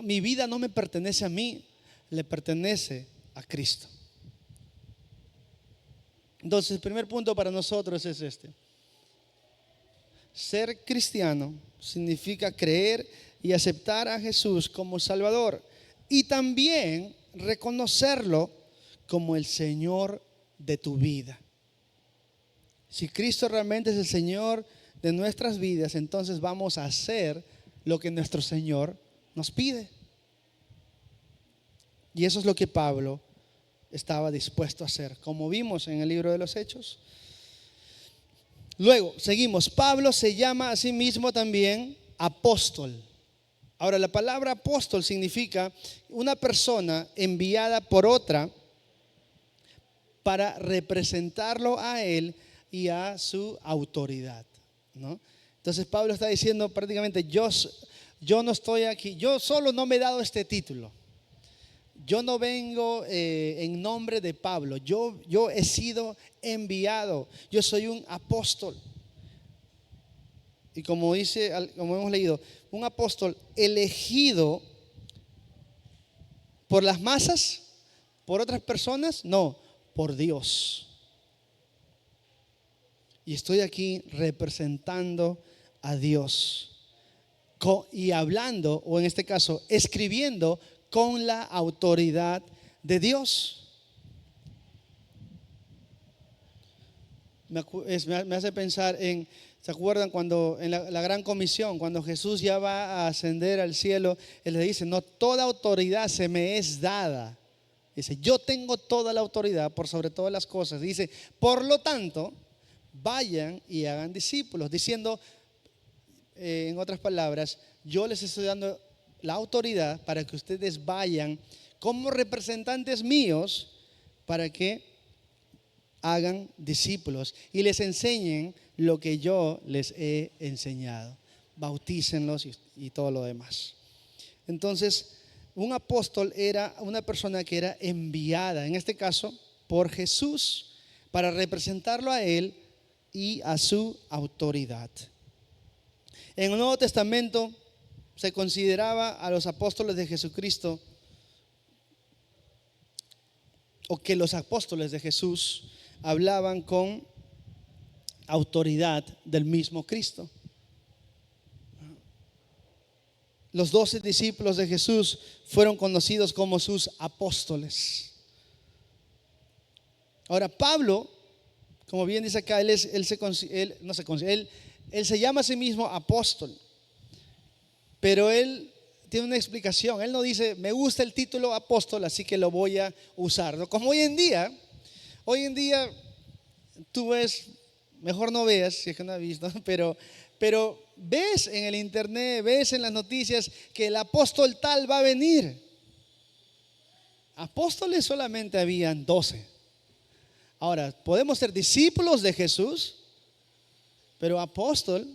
S4: mi vida no me pertenece a mí, le pertenece a Cristo. Entonces, el primer punto para nosotros es este: ser cristiano significa creer y aceptar a Jesús como Salvador y también reconocerlo como el Señor de tu vida. Si Cristo realmente es el Señor de nuestras vidas, entonces vamos a hacer lo que nuestro Señor nos pide. Y eso es lo que Pablo estaba dispuesto a hacer, como vimos en el libro de los Hechos. Luego, seguimos. Pablo se llama a sí mismo también apóstol. Ahora, la palabra apóstol significa una persona enviada por otra para representarlo a él y a su autoridad, ¿no? Entonces Pablo está diciendo prácticamente, yo no estoy aquí, yo solo no me he dado este título. Yo no vengo en nombre de Pablo, yo he sido enviado, yo soy un apóstol. Y como hemos leído, un apóstol elegido por las masas, por otras personas, no, por Dios. Y estoy aquí representando a Dios y hablando, o en este caso, escribiendo con la autoridad de Dios. Me hace pensar en, ¿se acuerdan cuando en la gran comisión, cuando Jesús ya va a ascender al cielo, Él le dice, no, toda autoridad se me es dada. Dice, yo tengo toda la autoridad por sobre todas las cosas. Dice, por lo tanto, vayan y hagan discípulos, diciendo, en otras palabras, yo les estoy dando la autoridad para que ustedes vayan como representantes míos para que hagan discípulos y les enseñen lo que yo les he enseñado. Bautícenlos y todo lo demás. Entonces, un apóstol era una persona que era enviada, en este caso, por Jesús, para representarlo a él y a su autoridad. En el Nuevo Testamento se consideraba a los apóstoles de Jesucristo, o que los apóstoles de Jesús hablaban con autoridad del mismo Cristo. Los 12 discípulos de Jesús fueron conocidos como sus apóstoles. Ahora Pablo, como bien dice acá, él se llama a sí mismo apóstol, pero él tiene una explicación. Él no dice, me gusta el título apóstol, así que lo voy a usar, ¿no? Como hoy en día tú ves, mejor no veas, si es que no has visto, pero ves en el internet, ves en las noticias que el apóstol tal va a venir. Apóstoles solamente habían 12. Ahora, podemos ser discípulos de Jesús, pero apóstol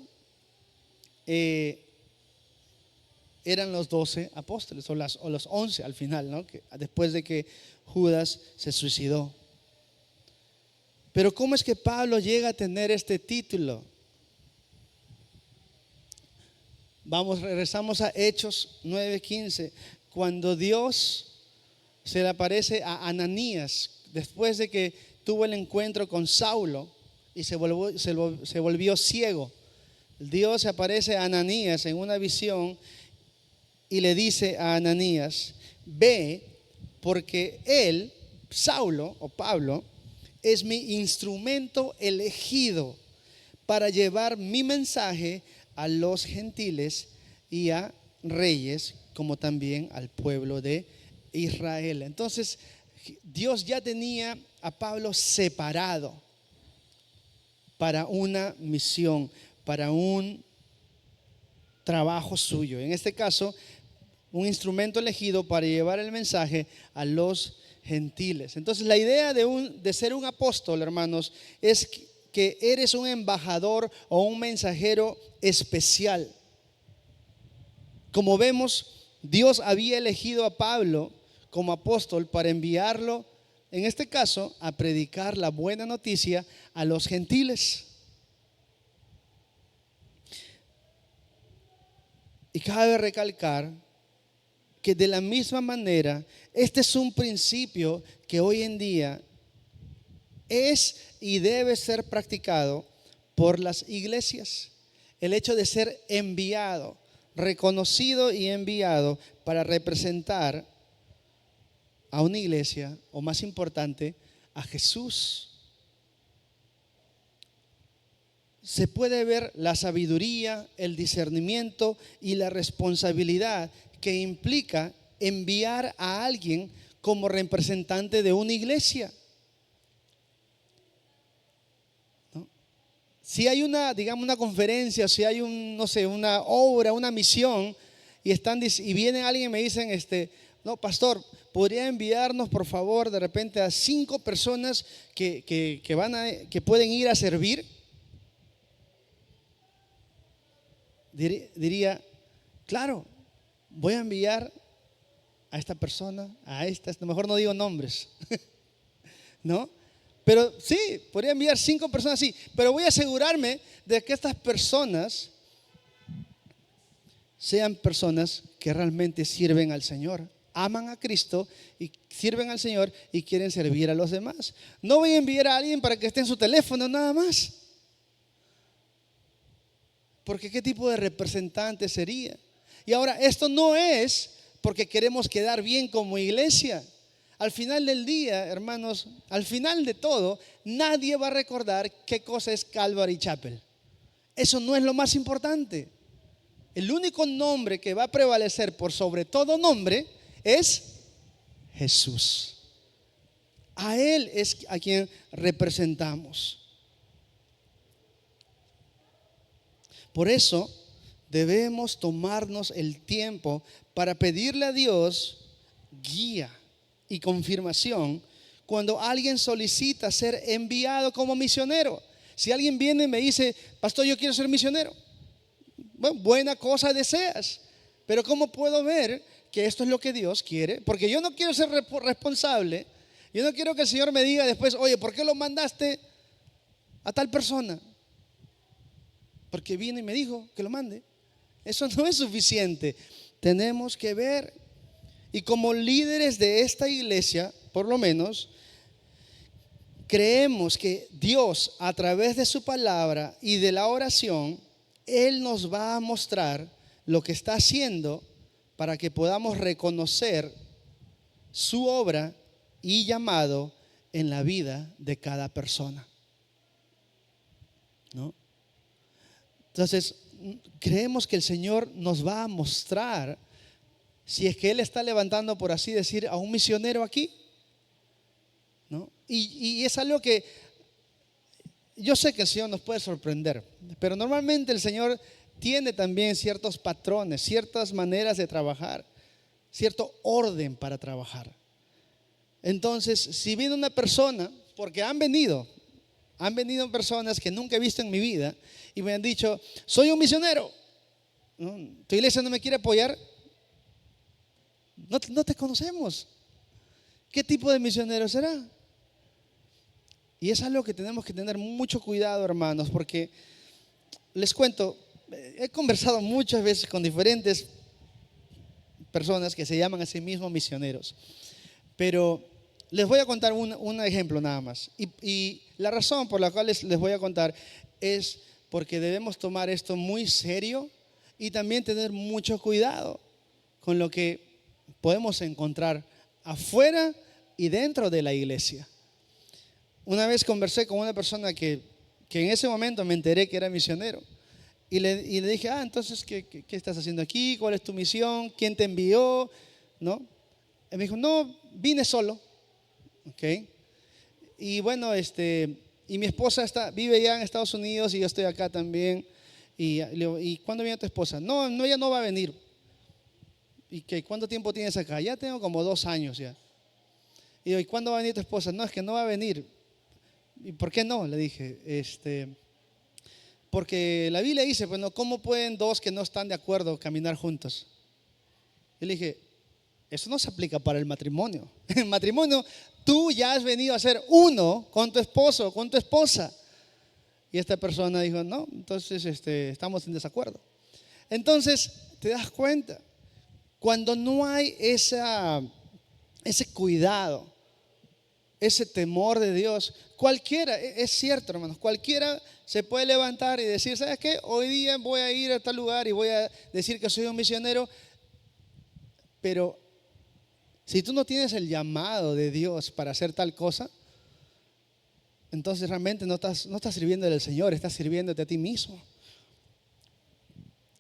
S4: eran los 12 apóstoles, o los 11 al final, ¿no? Después de que Judas se suicidó. Pero ¿cómo es que Pablo llega a tener este título? Regresamos a Hechos 9:15, cuando Dios se le aparece a Ananías, después de que tuvo el encuentro con Saulo y se volvió ciego. Dios se aparece a Ananías en una visión y le dice a Ananías, ve, porque él, Saulo o Pablo, es mi instrumento elegido para llevar mi mensaje a los gentiles y a reyes, como también al pueblo de Israel. Entonces, Dios ya tenía a Pablo separado para una misión, para un trabajo suyo. En este caso, un instrumento elegido para llevar el mensaje a los gentiles. Entonces, la idea de ser un apóstol, hermanos, es que eres un embajador o un mensajero especial. Como vemos, Dios había elegido a Pablo como apóstol para enviarlo, en este caso, a predicar la buena noticia a los gentiles. Y cabe recalcar que de la misma manera, este es un principio que hoy en día es y debe ser practicado por las iglesias. el hecho de ser enviado, reconocido y enviado para representar a una iglesia, o más importante, a Jesús. Se puede ver la sabiduría, el discernimiento y la responsabilidad que implica enviar a alguien como representante de una iglesia. ¿No? Si hay una conferencia, si hay una obra, una misión, y viene alguien y me dicen, no, pastor, ¿podría enviarnos por favor de repente a 5 personas que pueden ir a servir? Diría, claro, voy a enviar a esta persona, a mejor no digo nombres, ¿no? Pero sí, podría enviar 5 personas así, pero voy a asegurarme de que estas personas sean personas que realmente sirven al Señor, aman a Cristo y sirven al Señor y quieren servir a los demás. No voy a enviar a alguien para que esté en su teléfono nada más, porque ¿qué tipo de representante sería? Y ahora, esto no es porque queremos quedar bien como iglesia. Al final del día, hermanos, al final de todo, nadie va a recordar qué cosa es Calvary Chapel. Eso no es lo más importante. El único nombre que va a prevalecer por sobre todo nombre es Jesús. A Él es a quien representamos. Por eso debemos tomarnos el tiempo para pedirle a Dios guía y confirmación cuando alguien solicita ser enviado como misionero. Si alguien viene y me dice, pastor, yo quiero ser misionero, bueno, buena cosa deseas, pero ¿cómo puedo ver que esto es lo que Dios quiere? Porque yo no quiero ser responsable. Yo no quiero que el Señor me diga después, oye, ¿por qué lo mandaste a tal persona? Porque vino y me dijo que lo mande. Eso no es suficiente. Tenemos que ver. Y como líderes de esta iglesia, por lo menos, creemos que Dios, a través de su palabra y de la oración, Él nos va a mostrar lo que está haciendo para que podamos reconocer su obra y llamado en la vida de cada persona, ¿no? Entonces, creemos que el Señor nos va a mostrar si es que Él está levantando, por así decir, a un misionero aquí, ¿no? Y es algo que yo sé que el Señor nos puede sorprender, pero normalmente el Señor tiene también ciertos patrones, ciertas maneras de trabajar, cierto orden para trabajar. Entonces, si viene una persona, porque han venido personas que nunca he visto en mi vida y me han dicho, soy un misionero, ¿no? ¿Tu iglesia no me quiere apoyar? No te conocemos. ¿Qué tipo de misionero será? Y es algo que tenemos que tener mucho cuidado, hermanos, porque les cuento, he conversado muchas veces con diferentes personas que se llaman a sí mismos misioneros, pero les voy a contar un ejemplo nada más. Y la razón por la cual les voy a contar es porque debemos tomar esto muy serio y también tener mucho cuidado con lo que podemos encontrar afuera y dentro de la iglesia. Una vez conversé con una persona que en ese momento me enteré que era misionero. Y le dije, entonces, ¿qué estás haciendo aquí? ¿Cuál es tu misión? ¿Quién te envió? ¿No? Y me dijo, no, vine solo. Okay. Y bueno, y mi esposa vive ya en Estados Unidos y yo estoy acá también. Y le digo, ¿y cuándo viene tu esposa? No, ella no va a venir. ¿Y cuánto tiempo tienes acá? Ya tengo como 2 años ya. Y digo, ¿y cuándo va a venir tu esposa? No, es que no va a venir. ¿Y por qué no? Le dije, porque la Biblia dice, bueno, ¿cómo pueden 2 que no están de acuerdo caminar juntos? Y le dije, eso no se aplica para el matrimonio. En el matrimonio, tú ya has venido a ser uno con tu esposo, con tu esposa. Y esta persona dijo, no, entonces estamos en desacuerdo. Entonces, te das cuenta, cuando no hay ese cuidado, ese temor de Dios. Cualquiera, es cierto, hermanos, cualquiera se puede levantar y decir, ¿sabes qué? Hoy día voy a ir a tal lugar y voy a decir que soy un misionero. Pero si tú no tienes el llamado de Dios para hacer tal cosa, entonces realmente no estás sirviendo al Señor, estás sirviéndote a ti mismo.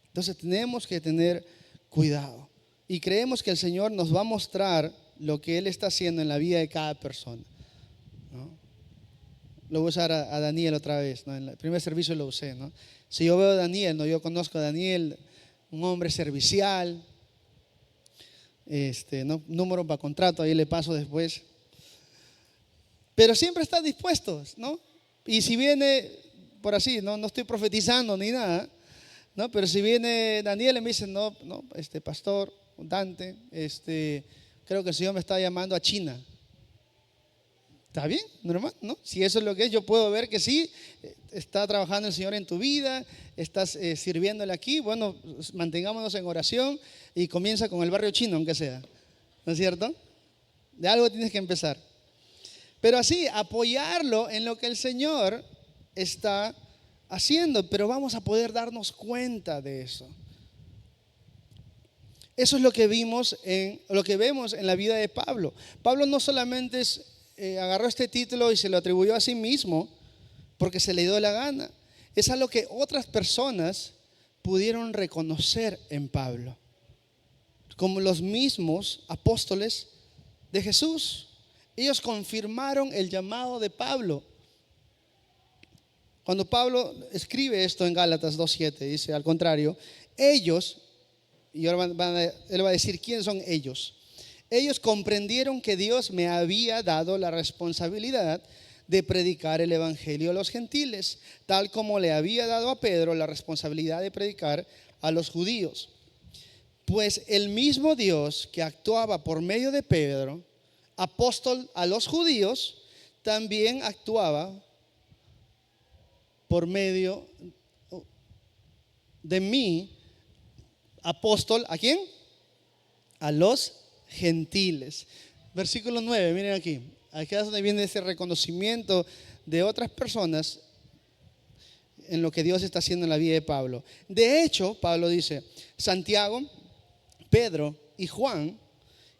S4: Entonces tenemos que tener cuidado. Y creemos que el Señor nos va a mostrar lo que Él está haciendo en la vida de cada persona, ¿no? Lo voy a usar a Daniel otra vez, ¿no? En el primer servicio lo usé, ¿no? Si yo veo a Daniel, ¿no? Yo conozco a Daniel, un hombre servicial, ¿no? Número para contrato, ahí le paso después. Pero siempre está dispuesto, ¿no? Y si viene, por así, no estoy profetizando ni nada, ¿no? Pero si viene Daniel y me dice, no, pastor, Dante, creo que el Señor me está llamando a China. ¿Está bien? Normal, ¿no? Si eso es lo que es, yo puedo ver que sí, está trabajando el Señor en tu vida, estás sirviéndole aquí. Bueno, mantengámonos en oración y comienza con el barrio chino, aunque sea. ¿No es cierto? De algo tienes que empezar. Pero así, apoyarlo en lo que el Señor está haciendo, pero vamos a poder darnos cuenta de eso. Eso es lo que vemos en la vida de Pablo. Pablo no solamente agarró este título y se lo atribuyó a sí mismo porque se le dio la gana. Es algo que otras personas pudieron reconocer en Pablo, como los mismos apóstoles de Jesús. Ellos confirmaron el llamado de Pablo. Cuando Pablo escribe esto en Gálatas 2:7, dice al contrario, ellos, y ahora él va a decir quiénes son ellos. Ellos comprendieron que Dios me había dado la responsabilidad de predicar el evangelio a los gentiles, tal como le había dado a Pedro la responsabilidad de predicar a los judíos. Pues el mismo Dios que actuaba por medio de Pedro, apóstol a los judíos, también actuaba por medio de mí, apóstol, ¿a quién? A los gentiles. Versículo 9, miren aquí. Aquí es donde viene ese reconocimiento de otras personas en lo que Dios está haciendo en la vida de Pablo. De hecho, Pablo dice, Santiago, Pedro y Juan,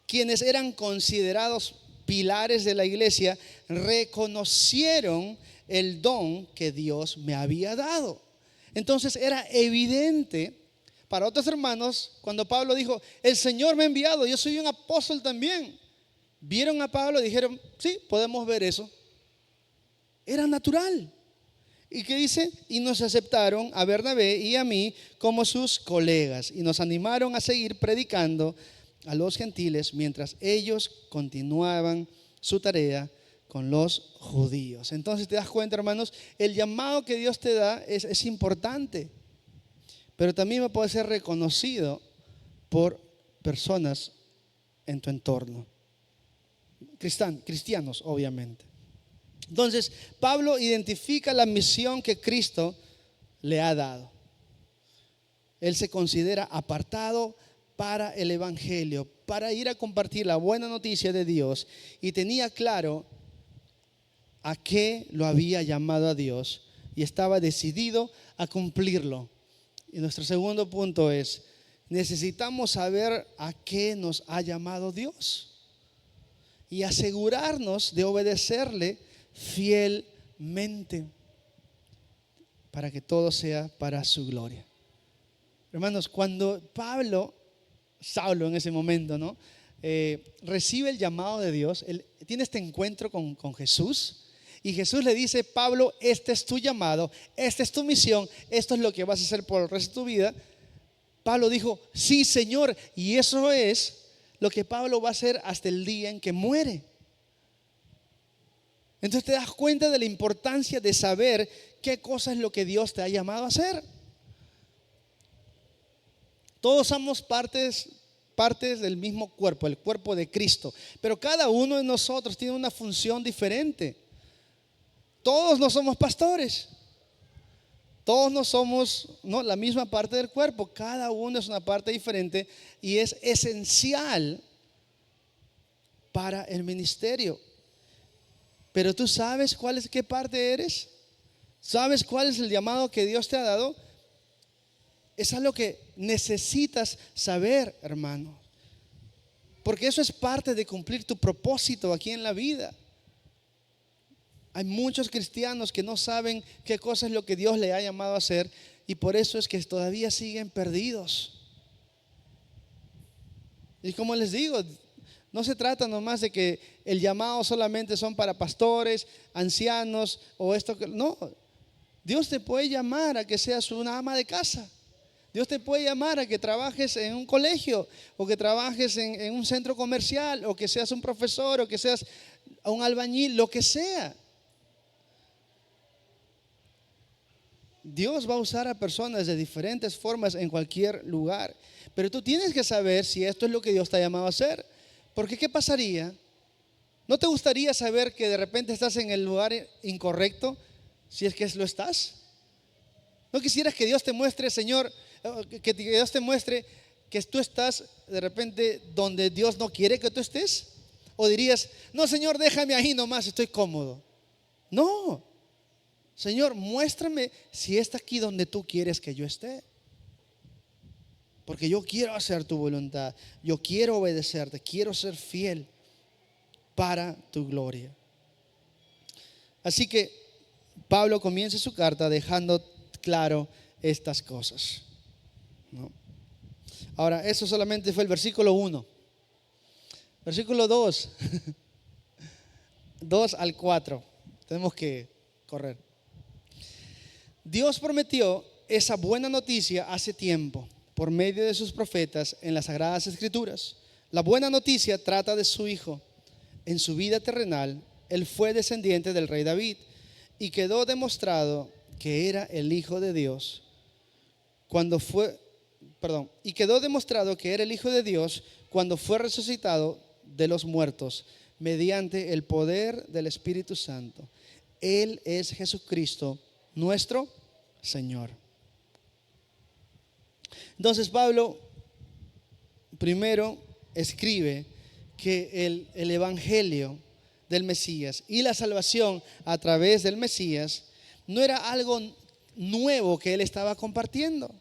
S4: quienes eran considerados pilares de la iglesia, reconocieron el don que Dios me había dado. Entonces era evidente para otros hermanos cuando Pablo dijo, el Señor me ha enviado, yo soy un apóstol también. Vieron a Pablo y dijeron, sí, podemos ver eso. Era natural. ¿Y qué dice? Y nos aceptaron a Bernabé y a mí como sus colegas y nos animaron a seguir predicando a los gentiles mientras ellos continuaban su tarea con los judíos. Entonces te das cuenta, hermanos, el llamado que Dios te da es importante, pero también va a poder ser reconocido por personas en tu entorno, cristianos obviamente. Entonces Pablo identifica la misión que Cristo le ha dado. Él se considera apartado para el evangelio, para ir a compartir la buena noticia de Dios, y tenía claro a qué lo había llamado a Dios y estaba decidido a cumplirlo. Y nuestro segundo punto es, necesitamos saber a qué nos ha llamado Dios y asegurarnos de obedecerle fielmente para que todo sea para su gloria. Hermanos, cuando Saulo en ese momento, ¿no? Recibe el llamado de Dios, él tiene este encuentro con Jesús, y Jesús le dice, Pablo, este es tu llamado, esta es tu misión, esto es lo que vas a hacer por el resto de tu vida. Pablo dijo, sí, Señor, y eso es lo que Pablo va a hacer hasta el día en que muere. Entonces te das cuenta de la importancia de saber qué cosa es lo que Dios te ha llamado a hacer. Todos somos partes del mismo cuerpo, el cuerpo de Cristo, pero cada uno de nosotros tiene una función diferente. Todos no somos pastores, todos no somos la misma parte del cuerpo, cada uno es una parte diferente y es esencial para el ministerio. Pero tú sabes qué parte eres. ¿Sabes cuál es el llamado que Dios te ha dado? Es algo que necesitas saber, hermano. Porque eso es parte de cumplir tu propósito aquí en la vida. Hay muchos cristianos que no saben qué cosa es lo que Dios le ha llamado a hacer, y por eso es que todavía siguen perdidos. Y como les digo, no se trata nomás de que el llamado solamente son para pastores, ancianos o esto. No, Dios te puede llamar a que seas una ama de casa. Dios te puede llamar a que trabajes en un colegio, o que trabajes en un centro comercial, o que seas un profesor, o que seas un albañil, lo que sea. Dios va a usar a personas de diferentes formas en cualquier lugar. Pero tú tienes que saber si esto es lo que Dios te ha llamado a hacer. Porque ¿qué pasaría? ¿No te gustaría saber que de repente estás en el lugar incorrecto, si es que lo estás? ¿No quisieras que Dios te muestre, Señor, que Dios te muestre que tú estás de repente donde Dios no quiere que tú estés? ¿O dirías, no, Señor, déjame ahí nomás, estoy cómodo? No, Señor, muéstrame si está aquí donde tú quieres que yo esté. Porque yo quiero hacer tu voluntad, yo quiero obedecerte, quiero ser fiel para tu gloria. Así que Pablo comienza su carta dejando claro estas cosas, ¿no? Ahora, eso solamente fue el versículo 1. Versículo 2, 2 al 4. Tenemos que correr. Dios prometió esa buena noticia hace tiempo por medio de sus profetas en las Sagradas Escrituras. La buena noticia trata de su Hijo. En su vida terrenal, Él fue descendiente del rey David y quedó demostrado que era el Hijo de Dios cuando fue resucitado de los muertos mediante el poder del Espíritu Santo. Él es Jesucristo, nuestro Señor. Entonces Pablo primero escribe que el evangelio del Mesías y la salvación a través del Mesías no era algo nuevo que él estaba compartiendo.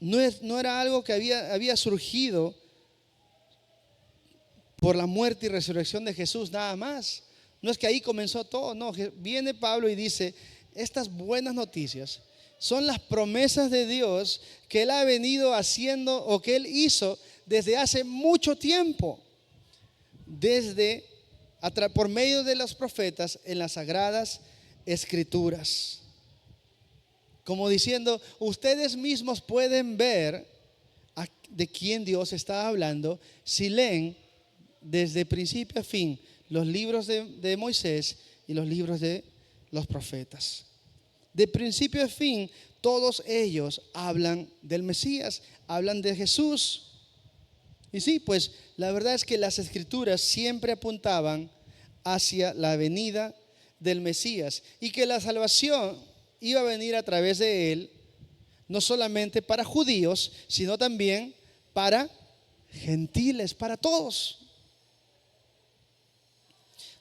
S4: No era algo que había surgido por la muerte y resurrección de Jesús nada más. No es que ahí comenzó todo, no. Viene Pablo y dice, estas buenas noticias son las promesas de Dios que Él ha venido haciendo o que Él hizo desde hace mucho tiempo, por medio de los profetas en las Sagradas Escrituras. Como diciendo, ustedes mismos pueden ver de quién Dios está hablando si leen desde principio a fin los libros de Moisés y los libros de los profetas. De principio a fin, todos ellos hablan del Mesías, hablan de Jesús. Y sí, pues la verdad es que las Escrituras siempre apuntaban hacia la venida del Mesías y que la salvación iba a venir a través de él, no solamente para judíos, sino también para gentiles, para todos,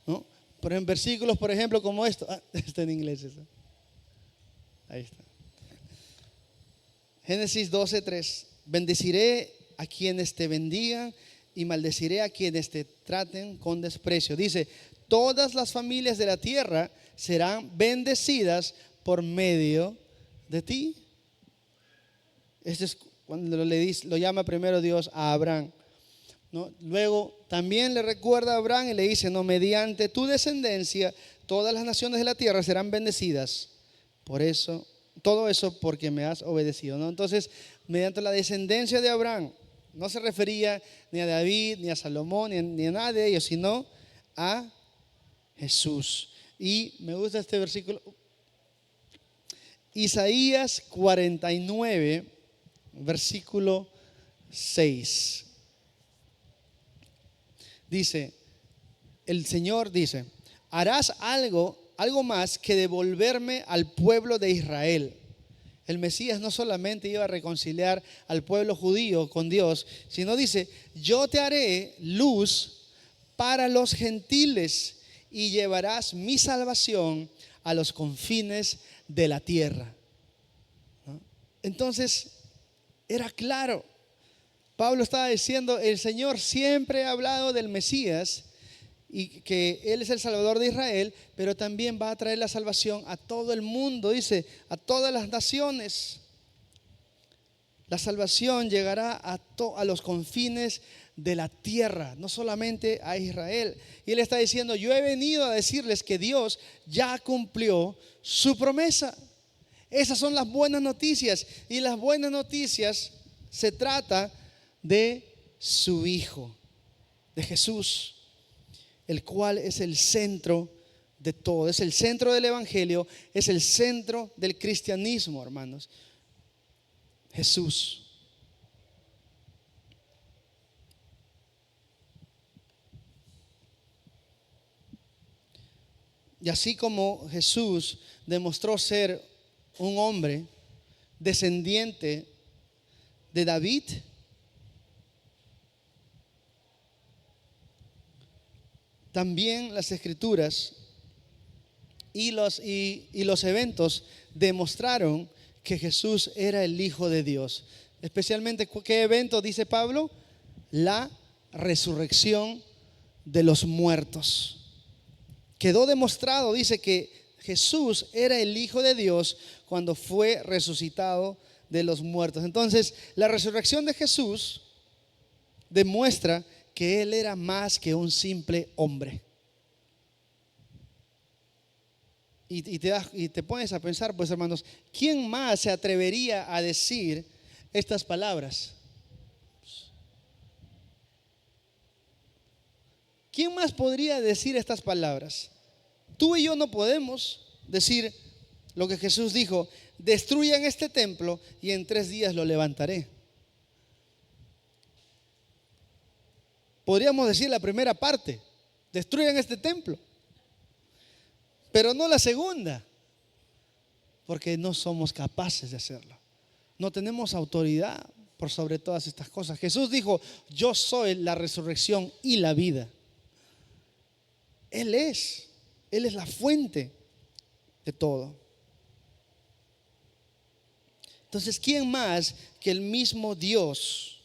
S4: ¿no? Pero en versículos, por ejemplo, como esto, está en inglés eso. Ahí está. Génesis 12:3. Bendeciré a quienes te bendigan y maldeciré a quienes te traten con desprecio. Dice, todas las familias de la tierra serán bendecidas por medio de ti. Este es cuando lo llama primero Dios a Abraham, ¿no? Luego también le recuerda a Abraham y le dice, no, mediante tu descendencia todas las naciones de la tierra serán bendecidas. Por eso, todo eso porque me has obedecido, ¿no? Entonces, mediante la descendencia de Abraham, no se refería ni a David, ni a Salomón, ni a nada de ellos, sino a Jesús. Y me gusta este versículo, Isaías 49, versículo 6. Dice, el Señor dice, harás algo más que devolverme al pueblo de Israel. El Mesías no solamente iba a reconciliar al pueblo judío con Dios, sino dice, yo te haré luz para los gentiles y llevarás mi salvación a los confines de la tierra. ¿No? Entonces, era claro. Pablo estaba diciendo, el Señor siempre ha hablado del Mesías y que Él es el Salvador de Israel, pero también va a traer la salvación a todo el mundo, dice, a todas las naciones. La salvación llegará a los confines de la tierra, no solamente a Israel. Y Él está diciendo, yo he venido a decirles que Dios ya cumplió su promesa. Esas son las buenas noticias. Y las buenas noticias se trata de su Hijo, de Jesús, el cual es el centro de todo. Es el centro del Evangelio, es el centro del cristianismo, hermanos. Jesús. Y así como Jesús demostró ser un hombre descendiente de David, también las Escrituras y los eventos demostraron que Jesús era el Hijo de Dios. Especialmente, ¿qué evento dice Pablo? La resurrección de los muertos. Quedó demostrado, dice, que Jesús era el Hijo de Dios cuando fue resucitado de los muertos. Entonces, la resurrección de Jesús demuestra que Él era más que un simple hombre. Y te pones a pensar, pues hermanos, ¿quién más se atrevería a decir estas palabras? ¿Quién más podría decir estas palabras? Tú y yo no podemos decir lo que Jesús dijo: destruyan este templo y en 3 días lo levantaré. Podríamos decir la primera parte: destruyan este templo, pero no la segunda, porque no somos capaces de hacerlo. No tenemos autoridad por sobre todas estas cosas. Jesús dijo: yo soy la resurrección y la vida. Él es la fuente de todo. Entonces, ¿quién más que el mismo Dios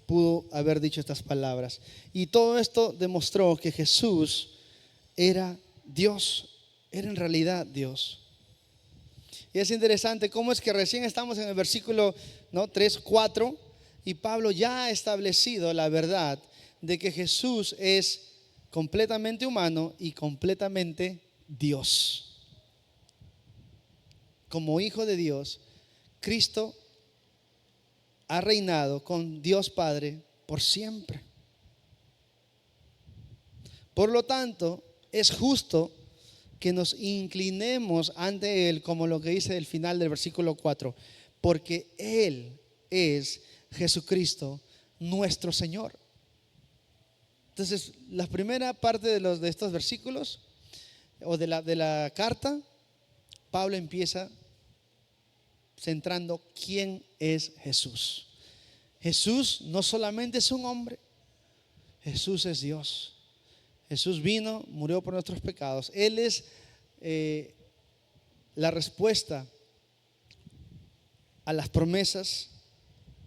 S4: pudo haber dicho estas palabras? Y todo esto demostró que Jesús era Dios, era en realidad Dios. Y es interesante cómo es que recién estamos en el versículo 3, 4, y Pablo ya ha establecido la verdad de que Jesús es completamente humano y completamente Dios. Como Hijo de Dios, Cristo ha reinado con Dios Padre por siempre. Por lo tanto, es justo que nos inclinemos ante Él, como lo que dice el final del versículo 4, porque Él es Jesucristo, nuestro Señor. Entonces, la primera parte de estos versículos o de la carta, Pablo empieza centrando quién es Jesús. Jesús no solamente es un hombre, Jesús es Dios. Jesús vino, murió por nuestros pecados. Él es la respuesta a las promesas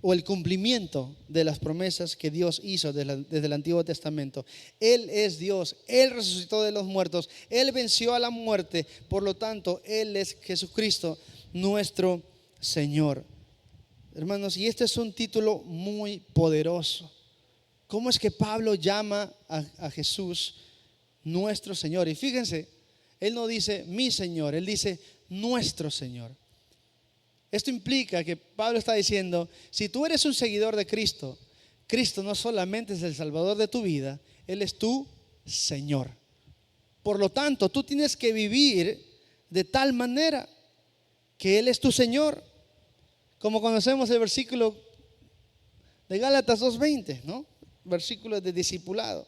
S4: o el cumplimiento de las promesas que Dios hizo desde el Antiguo Testamento. Él es Dios, Él resucitó de los muertos, Él venció a la muerte, por lo tanto, Él es Jesucristo, nuestro Señor. Hermanos, y este es un título muy poderoso. ¿Cómo es que Pablo llama a Jesús nuestro Señor? Y fíjense, él no dice mi Señor, él dice nuestro Señor. Esto implica que Pablo está diciendo, si tú eres un seguidor de Cristo, Cristo no solamente es el Salvador de tu vida, Él es tu Señor. Por lo tanto, tú tienes que vivir de tal manera que Él es tu Señor. Como conocemos el versículo de Gálatas 2:20, ¿no? Versículo de discipulado.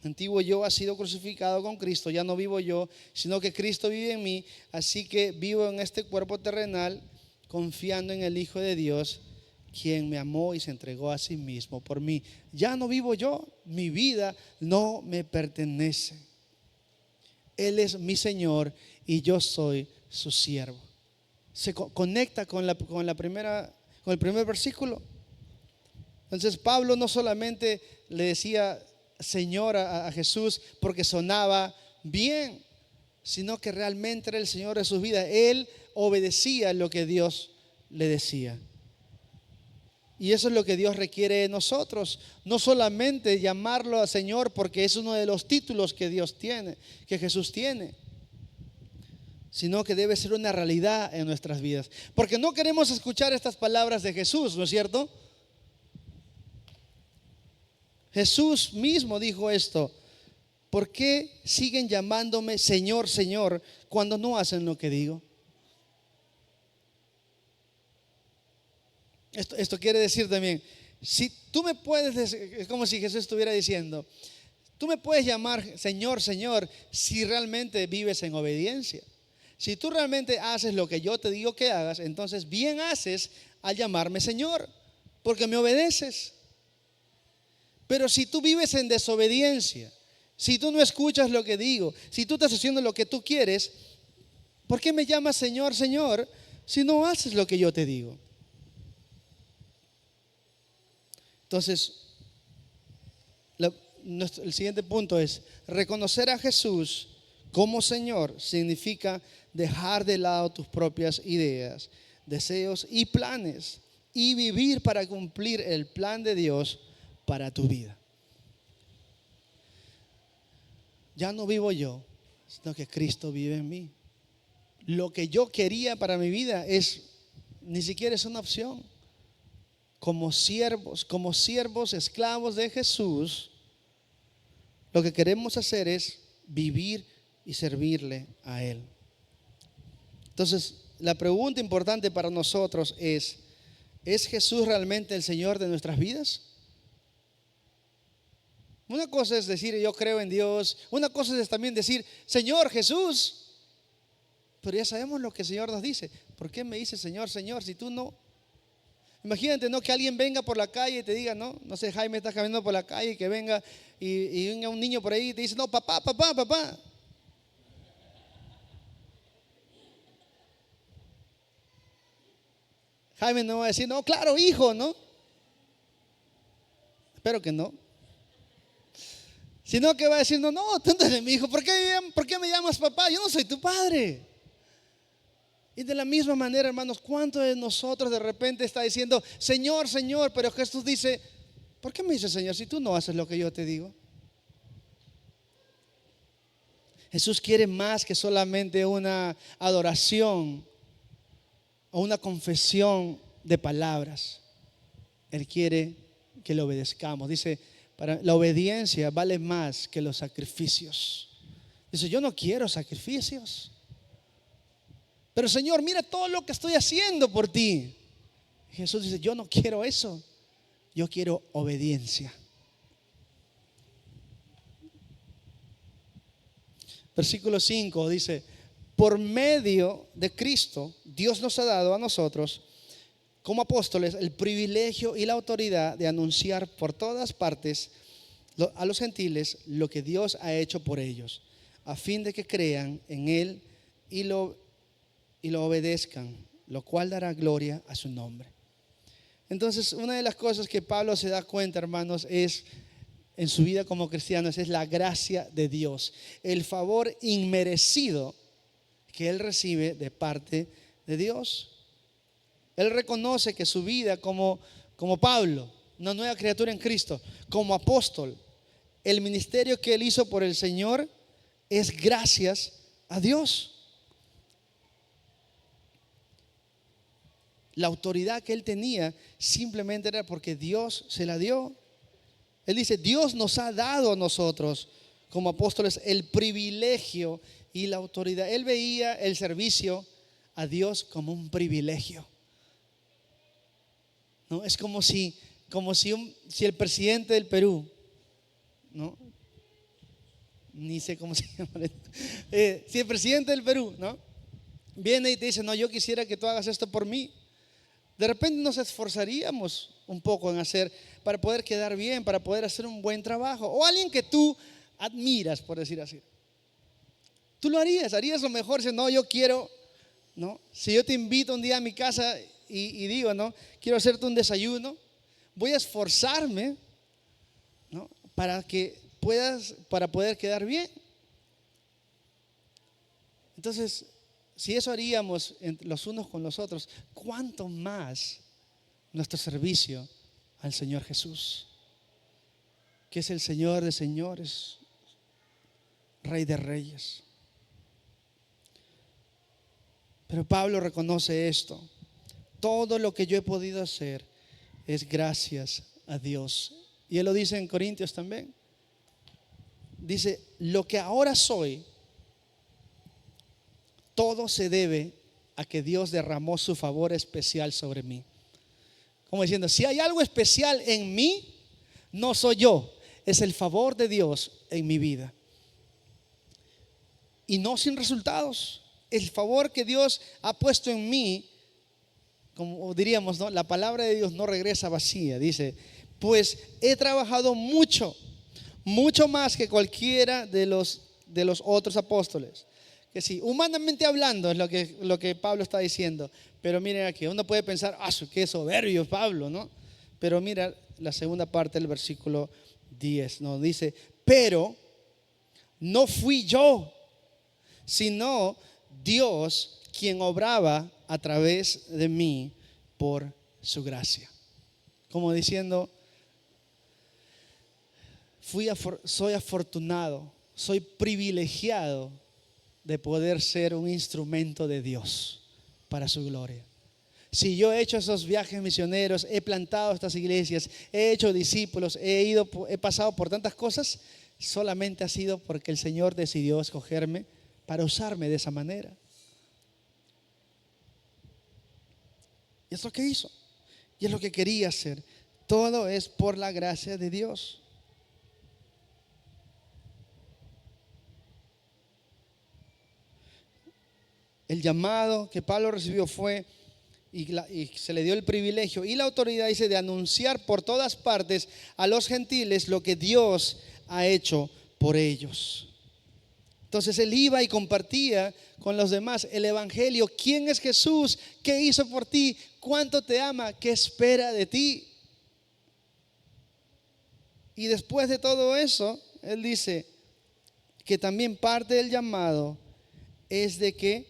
S4: Antiguo yo ha sido crucificado con Cristo, ya no vivo yo, sino que Cristo vive en mí, así que vivo en este cuerpo terrenal confiando en el Hijo de Dios quien me amó y se entregó a sí mismo por mí. Ya no vivo yo, mi vida no me pertenece. Él es mi Señor y yo soy su siervo. Se conecta con el primer versículo. Entonces Pablo no solamente le decía Señor a Jesús porque sonaba bien, sino que realmente era el Señor de su vida. Él obedecía lo que Dios le decía. Y eso es lo que Dios requiere de nosotros. No solamente llamarlo a Señor porque es uno de los títulos que Dios tiene, que Jesús tiene, sino que debe ser una realidad en nuestras vidas. Porque no queremos escuchar estas palabras de Jesús, ¿no es cierto? Jesús mismo dijo esto: ¿por qué siguen llamándome Señor, Señor, cuando no hacen lo que digo? Esto quiere decir también, si tú me puedes, es como si Jesús estuviera diciendo, tú me puedes llamar Señor, Señor, si realmente vives en obediencia. Si tú realmente haces lo que yo te digo que hagas, entonces bien haces al llamarme Señor, porque me obedeces. Pero si tú vives en desobediencia, si tú no escuchas lo que digo, si tú estás haciendo lo que tú quieres, ¿por qué me llamas Señor, Señor, si no haces lo que yo te digo? Entonces, el siguiente punto es: reconocer a Jesús como Señor significa dejar de lado tus propias ideas, deseos y planes y vivir para cumplir el plan de Dios para tu vida. Ya no vivo yo, sino que Cristo vive en mí. Lo que yo quería para mi vida ni siquiera es una opción. Como siervos, esclavos de Jesús, lo que queremos hacer es vivir y servirle a Él. Entonces, la pregunta importante para nosotros ¿es Jesús realmente el Señor de nuestras vidas? Una cosa es decir yo creo en Dios, una cosa es también decir Señor Jesús, pero ya sabemos lo que el Señor nos dice. ¿Por qué me dices Señor, Señor, si tú no? Imagínate, ¿no? Que alguien venga por la calle y te diga, no sé, Jaime, estás caminando por la calle, que venga y venga un niño por ahí y te dice, no, papá, papá, papá. Jaime no va a decir, no, claro, hijo, ¿no? Espero que no. Sino que va a decir, no, tú no eres mi hijo, ¿por qué me llamas papá? Yo no soy tu padre. Y de la misma manera, hermanos, ¿cuántos de nosotros de repente está diciendo Señor, Señor? Pero Jesús dice, ¿por qué me dices Señor si tú no haces lo que yo te digo? Jesús quiere más que solamente una adoración o una confesión de palabras. Él quiere que le obedezcamos. Dice, la obediencia vale más que los sacrificios. Dice, yo no quiero sacrificios. Pero Señor, mira todo lo que estoy haciendo por ti. Jesús dice, yo no quiero eso. Yo quiero obediencia. Versículo 5 dice, por medio de Cristo, Dios nos ha dado a nosotros, como apóstoles, el privilegio y la autoridad de anunciar por todas partes a los gentiles lo que Dios ha hecho por ellos, a fin de que crean en Él y lo obedezcan, lo cual dará gloria a su nombre. Entonces, una de las cosas que Pablo se da cuenta, hermanos, es en su vida como cristiano, es la gracia de Dios, el favor inmerecido que él recibe de parte de Dios. Él reconoce que su vida como Pablo, una nueva criatura en Cristo, como apóstol, el ministerio que él hizo por el Señor es gracias a Dios. La autoridad que él tenía simplemente era porque Dios se la dio. Él dice, Dios nos ha dado a nosotros como apóstoles el privilegio y la autoridad. Él veía el servicio a Dios como un privilegio. ¿No? Es como si el presidente del Perú, ¿no? Ni sé cómo se llama, si el presidente del Perú, ¿no? Viene y te dice, no, yo quisiera que tú hagas esto por mí. De repente nos esforzaríamos un poco en hacer, para poder quedar bien, para poder hacer un buen trabajo. O alguien que tú admiras, por decir así. Tú lo harías lo mejor. Si no, yo quiero, ¿no? Si yo te invito un día a mi casa y digo, ¿no? Quiero hacerte un desayuno, voy a esforzarme, ¿no? Para poder quedar bien. Entonces, si eso haríamos los unos con los otros, ¿cuánto más nuestro servicio al Señor Jesús, que es el Señor de señores, Rey de reyes? Pero Pablo reconoce esto. Todo lo que yo he podido hacer es gracias a Dios. Y él lo dice en Corintios también. Dice, lo que ahora soy, todo se debe a que Dios derramó su favor especial sobre mí. Como diciendo, si hay algo especial en mí, no soy yo, es el favor de Dios en mi vida. Y no sin resultados. El favor que Dios ha puesto en mí, como diríamos, ¿no? La palabra de Dios no regresa vacía. Dice, pues he trabajado mucho más que cualquiera de los otros apóstoles. Que sí, humanamente hablando es lo que Pablo está diciendo. Pero miren aquí, uno puede pensar, qué soberbio Pablo, ¿no? Pero mira la segunda parte del versículo 10, ¿no? Dice, pero no fui yo, sino Dios quien obraba a través de mí por su gracia. Como diciendo, soy afortunado, soy privilegiado de poder ser un instrumento de Dios para su gloria. Si yo he hecho esos viajes misioneros, he plantado estas iglesias, he hecho discípulos, he pasado por tantas cosas, solamente ha sido porque el Señor decidió escogerme para usarme de esa manera. Y es lo que hizo. Y es lo que quería hacer. Todo es por la gracia de Dios. El llamado que Pablo recibió fue, y se le dio el privilegio y la autoridad, dice, de anunciar por todas partes a los gentiles lo que Dios ha hecho por ellos. Entonces él iba y compartía con los demás el evangelio. ¿Quién es Jesús? ¿Qué hizo por ti? ¿Cuánto te ama? ¿Qué espera de ti? Y después de todo eso, él dice que también parte del llamado es de que,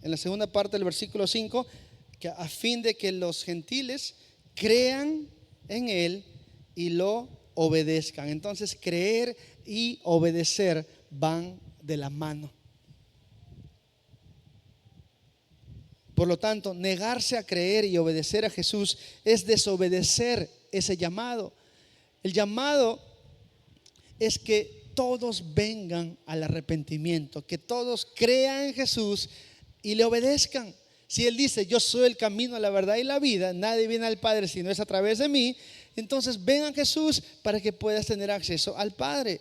S4: en la segunda parte del versículo 5, que a fin de que los gentiles crean en él y lo obedezcan. Entonces creer y obedecer van de la mano. Por lo tanto, negarse a creer y obedecer a Jesús es desobedecer ese llamado. El llamado es que todos vengan al arrepentimiento, que todos crean en Jesús y le obedezcan. Si Él dice, yo soy el camino, la verdad y la vida, nadie viene al Padre si no es a través de mí, entonces ven a Jesús para que puedas tener acceso al Padre.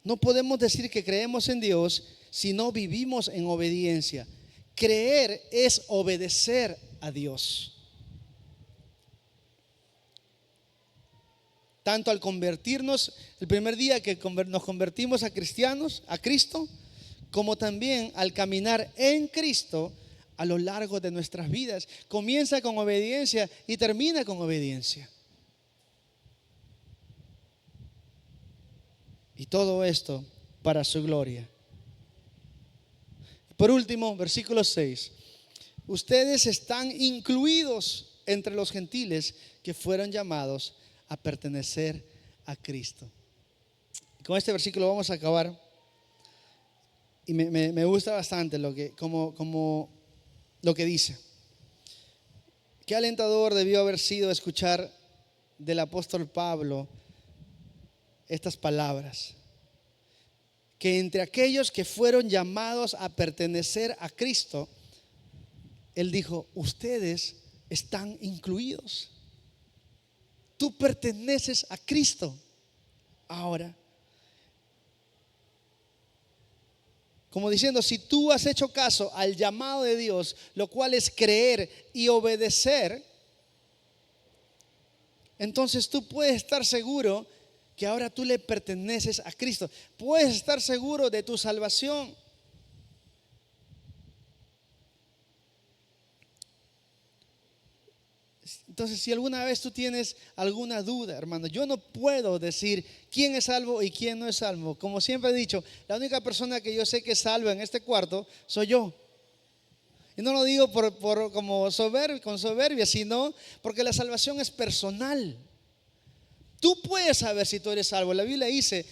S4: No podemos decir que creemos en Dios si no vivimos en obediencia. Creer es obedecer a Dios. Tanto al convertirnos, el primer día que nos convertimos a cristianos, a Cristo, como también al caminar en Cristo a lo largo de nuestras vidas. Comienza con obediencia y termina con obediencia. Y todo esto para su gloria. Por último, versículo 6. Ustedes están incluidos entre los gentiles que fueron llamados a pertenecer a Cristo. Con este versículo vamos a acabar. Y me gusta bastante como lo que dice. Qué alentador debió haber sido escuchar del apóstol Pablo estas palabras. Que entre aquellos que fueron llamados a pertenecer a Cristo, él dijo, ustedes están incluidos. Tú perteneces a Cristo ahora. Como diciendo, si tú has hecho caso al llamado de Dios, lo cual es creer y obedecer, entonces tú puedes estar seguro que ahora tú le perteneces a Cristo. Puedes estar seguro de tu salvación. Entonces, si alguna vez tú tienes alguna duda, hermano, yo no puedo decir quién es salvo y quién no es salvo. Como siempre he dicho, la única persona que yo sé que es salva en este cuarto soy yo. Y no lo digo como con soberbia, sino porque la salvación es personal. Tú puedes saber si tú eres salvo. La Biblia dice,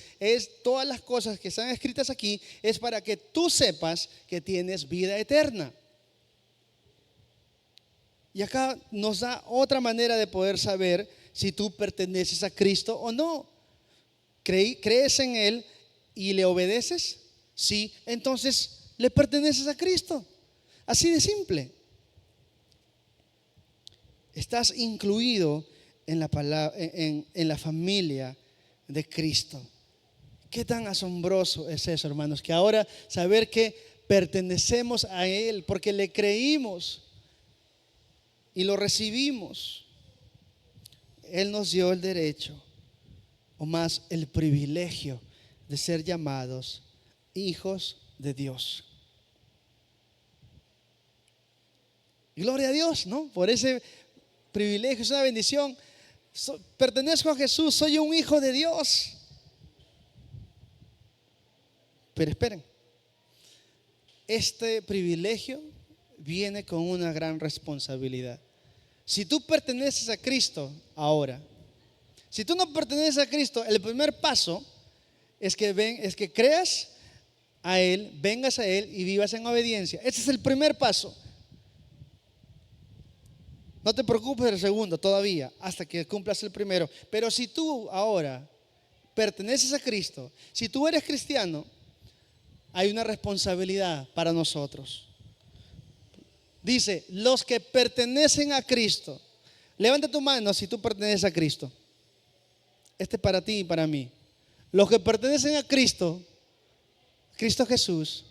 S4: todas las cosas que están escritas aquí es para que tú sepas que tienes vida eterna. Y acá nos da otra manera de poder saber si tú perteneces a Cristo o no. ¿Crees en Él y le obedeces? Sí, entonces le perteneces a Cristo. Así de simple. Estás incluido en la familia de Cristo. Qué tan asombroso es eso, hermanos, que ahora saber que pertenecemos a Él porque le creímos y lo recibimos. Él nos dio el derecho, o más el privilegio, de ser llamados hijos de Dios. Gloria a Dios, ¿no? Por ese privilegio, es una bendición. Pertenezco a Jesús, soy un hijo de Dios. Pero esperen, este privilegio viene con una gran responsabilidad. Si tú perteneces a Cristo ahora, si tú no perteneces a Cristo, el primer paso es que creas a Él, vengas a Él y vivas en obediencia. Ese es el primer paso. No te preocupes del segundo todavía, hasta que cumplas el primero. Pero si tú ahora perteneces a Cristo, si tú eres cristiano, hay una responsabilidad para nosotros. Dice, los que pertenecen a Cristo. Levanta tu mano si tú perteneces a Cristo. Este es para ti y para mí. Los que pertenecen a Cristo, Cristo Jesús,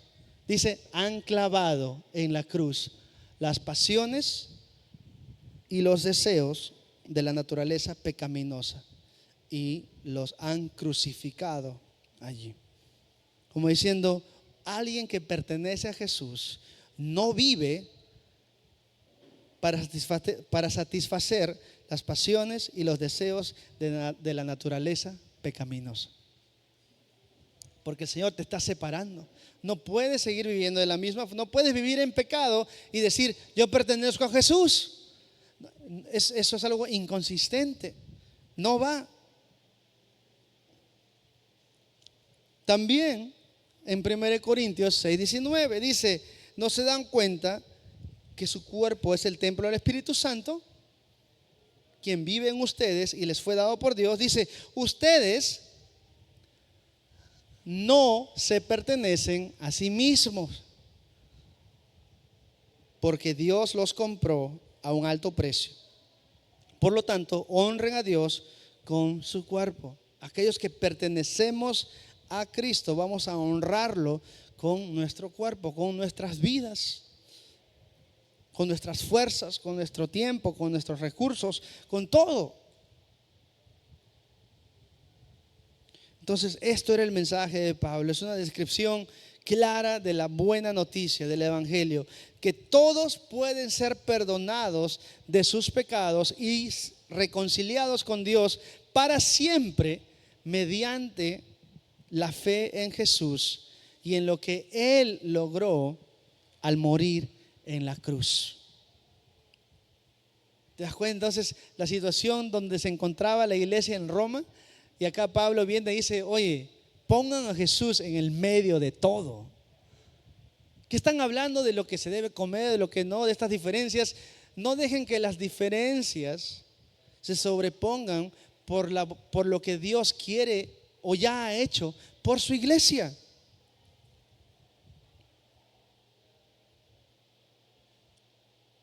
S4: dice, han clavado en la cruz las pasiones y los deseos de la naturaleza pecaminosa y los han crucificado allí. Como diciendo, alguien que pertenece a Jesús no vive para satisfacer las pasiones y los deseos de la naturaleza pecaminosa. Porque el Señor te está separando. No puedes seguir viviendo de la misma, no puedes vivir en pecado y decir, yo pertenezco a Jesús. Eso es algo inconsistente. No va. También en 1 Corintios 6:19 dice, ¿no se dan cuenta que su cuerpo es el templo del Espíritu Santo, quien vive en ustedes y les fue dado por Dios? Dice, ustedes no se pertenecen a sí mismos, porque Dios los compró a un alto precio. Por lo tanto, honren a Dios con su cuerpo. Aquellos que pertenecemos a Cristo, vamos a honrarlo con nuestro cuerpo, con nuestras vidas, con nuestras fuerzas, con nuestro tiempo, con nuestros recursos, con todo. Entonces, esto era el mensaje de Pablo. Es una descripción clara de la buena noticia del Evangelio, que todos pueden ser perdonados de sus pecados y reconciliados con Dios para siempre mediante la fe en Jesús y en lo que Él logró al morir en la cruz. ¿Te das cuenta? Entonces, la situación donde se encontraba la iglesia en Roma, y acá Pablo viene y dice, oye, pongan a Jesús en el medio de todo. ¿Qué están hablando de lo que se debe comer, de lo que no, de estas diferencias? No dejen que las diferencias se sobrepongan por lo que Dios quiere o ya ha hecho por su iglesia.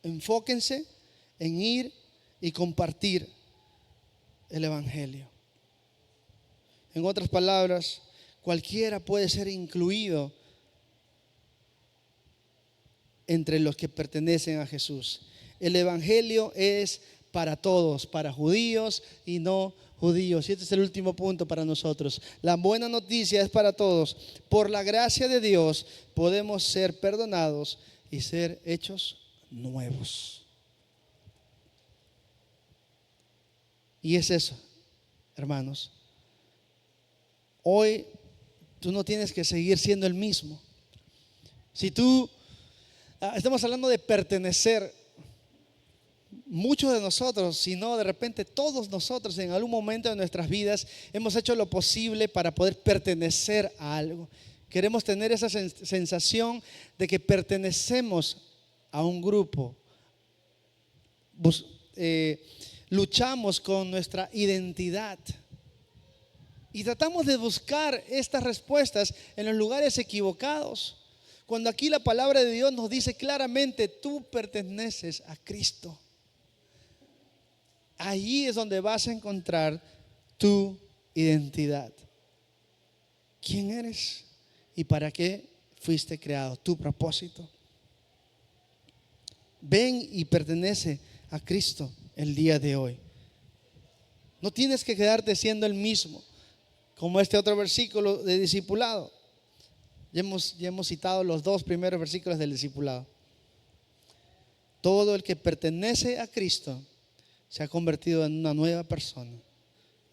S4: Enfóquense en ir y compartir el Evangelio. En otras palabras, cualquiera puede ser incluido entre los que pertenecen a Jesús. El Evangelio es para todos, para judíos y no judíos. Y este es el último punto para nosotros. La buena noticia es para todos. Por la gracia de Dios podemos ser perdonados y ser hechos nuevos. Y es eso, hermanos. Hoy tú no tienes que seguir siendo el mismo. Si tú, estamos hablando de pertenecer, muchos de nosotros, si no de repente todos nosotros en algún momento de nuestras vidas hemos hecho lo posible para poder pertenecer a algo. Queremos tener esa sensación de que pertenecemos a un grupo. Luchamos con nuestra identidad y tratamos de buscar estas respuestas en los lugares equivocados, cuando aquí la palabra de Dios nos dice claramente: tú perteneces a Cristo. Allí es donde vas a encontrar tu identidad. ¿Quién eres y para qué fuiste creado? Tu propósito. Ven y pertenece a Cristo el día de hoy. No tienes que quedarte siendo el mismo, como este otro versículo de discipulado. Ya hemos citado los 2 primeros versículos del discipulado. Todo el que pertenece a Cristo se ha convertido en una nueva persona.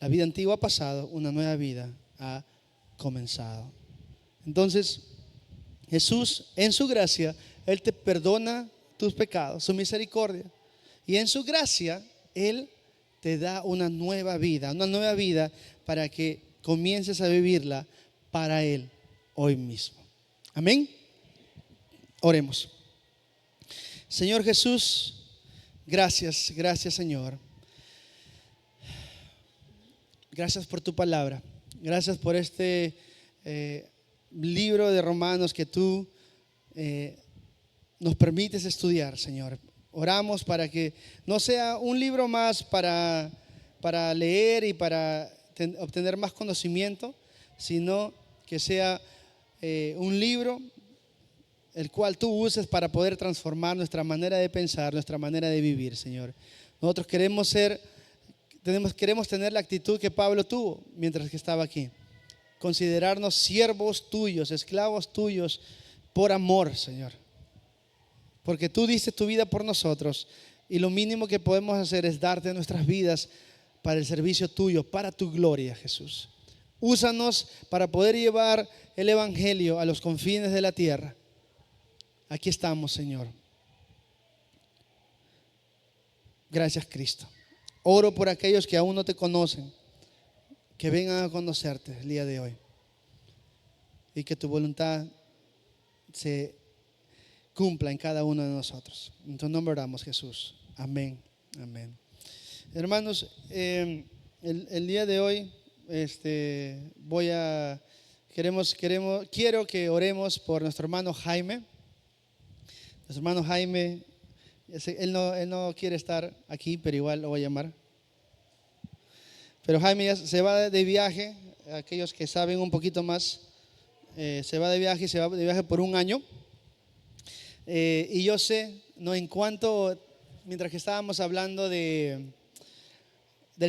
S4: La vida antigua ha pasado, una nueva vida ha comenzado. Entonces, Jesús, en su gracia, Él te perdona tus pecados, su misericordia. Y en su gracia, Él te da una nueva vida para que comiences a vivirla para Él hoy mismo. Amén. Oremos. Señor Jesús, gracias Señor. Gracias por tu palabra. Gracias por este libro de Romanos que tú nos permites estudiar, Señor. Oramos para que no sea un libro más para leer y para obtener más conocimiento, sino que sea un libro el cual tú uses para poder transformar nuestra manera de pensar, nuestra manera de vivir, Señor. Nosotros queremos tener la actitud que Pablo tuvo mientras que estaba aquí. Considerarnos siervos tuyos, esclavos tuyos, por amor, Señor. Porque tú diste tu vida por nosotros y lo mínimo que podemos hacer es darte nuestras vidas para el servicio tuyo, para tu gloria, Jesús. Úsanos para poder llevar el Evangelio a los confines de la tierra. Aquí estamos, Señor. Gracias, Cristo. Oro por aquellos que aún no te conocen, que vengan a conocerte el día de hoy y que tu voluntad se cumpla en cada uno de nosotros. En tu nombre oramos, Jesús. Amén. Amén. Hermanos, el día de hoy quiero que oremos por nuestro hermano Jaime. Nuestro hermano Jaime, él no quiere estar aquí, pero igual lo voy a llamar. Pero Jaime ya se va de viaje. Aquellos que saben un poquito más, se va de viaje por 1 año. Y yo sé, no, mientras que estábamos hablando del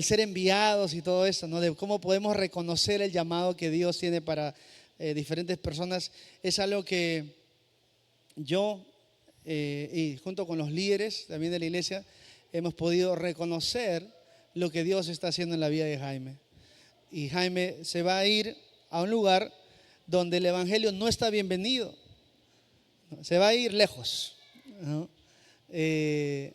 S4: ser enviados y todo eso, ¿no? De cómo podemos reconocer el llamado que Dios tiene para diferentes personas, es algo que yo y junto con los líderes también de la iglesia hemos podido reconocer lo que Dios está haciendo en la vida de Jaime. Y Jaime se va a ir a un lugar donde el evangelio no está bienvenido. Se va a ir lejos, ¿no? Y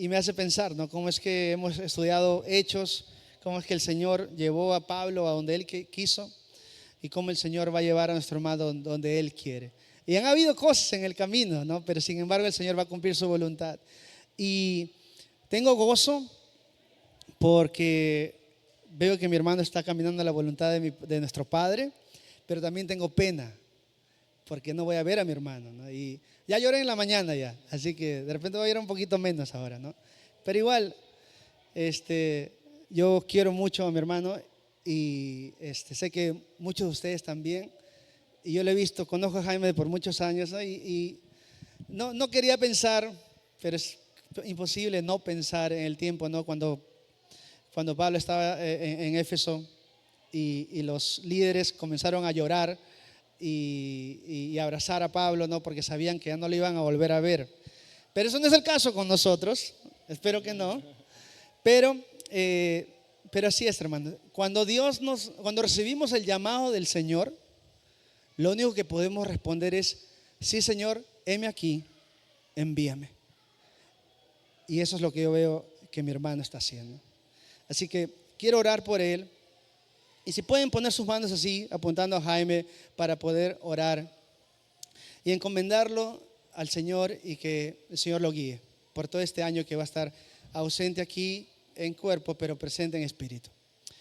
S4: me hace pensar, ¿no? Cómo es que hemos estudiado Hechos, cómo es que el Señor llevó a Pablo a donde Él quiso y cómo el Señor va a llevar a nuestro hermano donde Él quiere. Y han habido cosas en el camino, ¿no? Pero sin embargo el Señor va a cumplir su voluntad. Y tengo gozo porque veo que mi hermano está caminando a la voluntad de nuestro Padre, pero también tengo pena porque no voy a ver a mi hermano, ¿no? Y ya lloré en la mañana ya, así que de repente voy a ir un poquito menos ahora, ¿no? Pero igual, yo quiero mucho a mi hermano y sé que muchos de ustedes también. Y yo lo he visto, conozco a Jaime por muchos años, ¿no? Y no quería pensar, pero es imposible no pensar en el tiempo, ¿no? Cuando Pablo estaba en Éfeso y los líderes comenzaron a llorar y abrazar a Pablo, ¿no? Porque sabían que ya no lo iban a volver a ver. Pero eso no es el caso con nosotros, espero que no. Pero así es, hermano. Cuando recibimos el llamado del Señor, lo único que podemos responder es: sí, Señor, heme aquí, envíame. Y eso es lo que yo veo que mi hermano está haciendo. Así que quiero orar por él. Y si pueden poner sus manos así, apuntando a Jaime, para poder orar y encomendarlo al Señor y que el Señor lo guíe por todo este año que va a estar ausente aquí en cuerpo, pero presente en espíritu.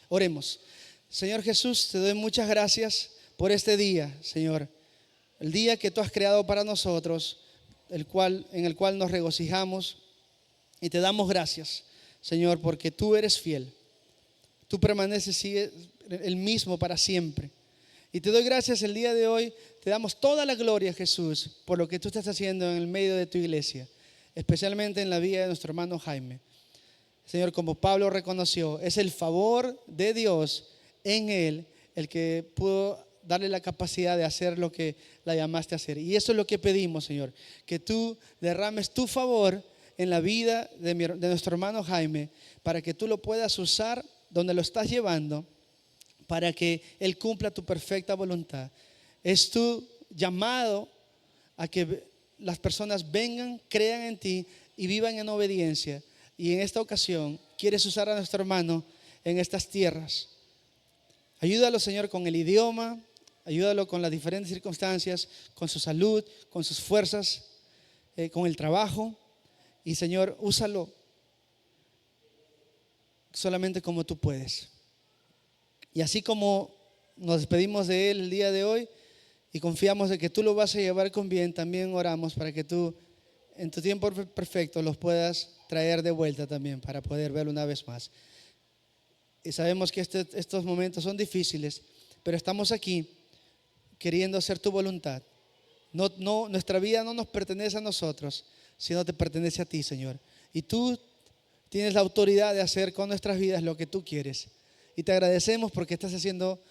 S4: Oremos. Señor Jesús, te doy muchas gracias por este día, Señor. El día que tú has creado para nosotros, en el cual nos regocijamos, y te damos gracias, Señor, porque tú eres fiel. Tú permaneces, sigue el mismo para siempre. Y te doy gracias el día de hoy. Te damos toda la gloria, Jesús, por lo que tú estás haciendo en el medio de tu iglesia, especialmente en la vida de nuestro hermano Jaime. Señor, como Pablo reconoció, es el favor de Dios en él el que pudo darle la capacidad de hacer lo que la llamaste a hacer. Y eso es lo que pedimos, Señor, que tú derrames tu favor en la vida de nuestro hermano Jaime, para que tú lo puedas usar donde lo estás llevando, para que él cumpla tu perfecta voluntad. Es tu llamado a que las personas vengan, crean en ti y vivan en obediencia. Y en esta ocasión quieres usar a nuestro hermano en estas tierras. Ayúdalo, Señor, con el idioma, ayúdalo con las diferentes circunstancias, con su salud, con sus fuerzas, con el trabajo. Y Señor, úsalo solamente como tú puedes. Y así como nos despedimos de él el día de hoy y confiamos de que tú lo vas a llevar con bien, también oramos para que tú en tu tiempo perfecto los puedas traer de vuelta también para poder verlo una vez más. Y sabemos que estos momentos son difíciles, pero estamos aquí queriendo hacer tu voluntad. Nuestra vida no nos pertenece a nosotros, sino te pertenece a ti, Señor. Y tú tienes la autoridad de hacer con nuestras vidas lo que tú quieres. Y te agradecemos porque estás haciendo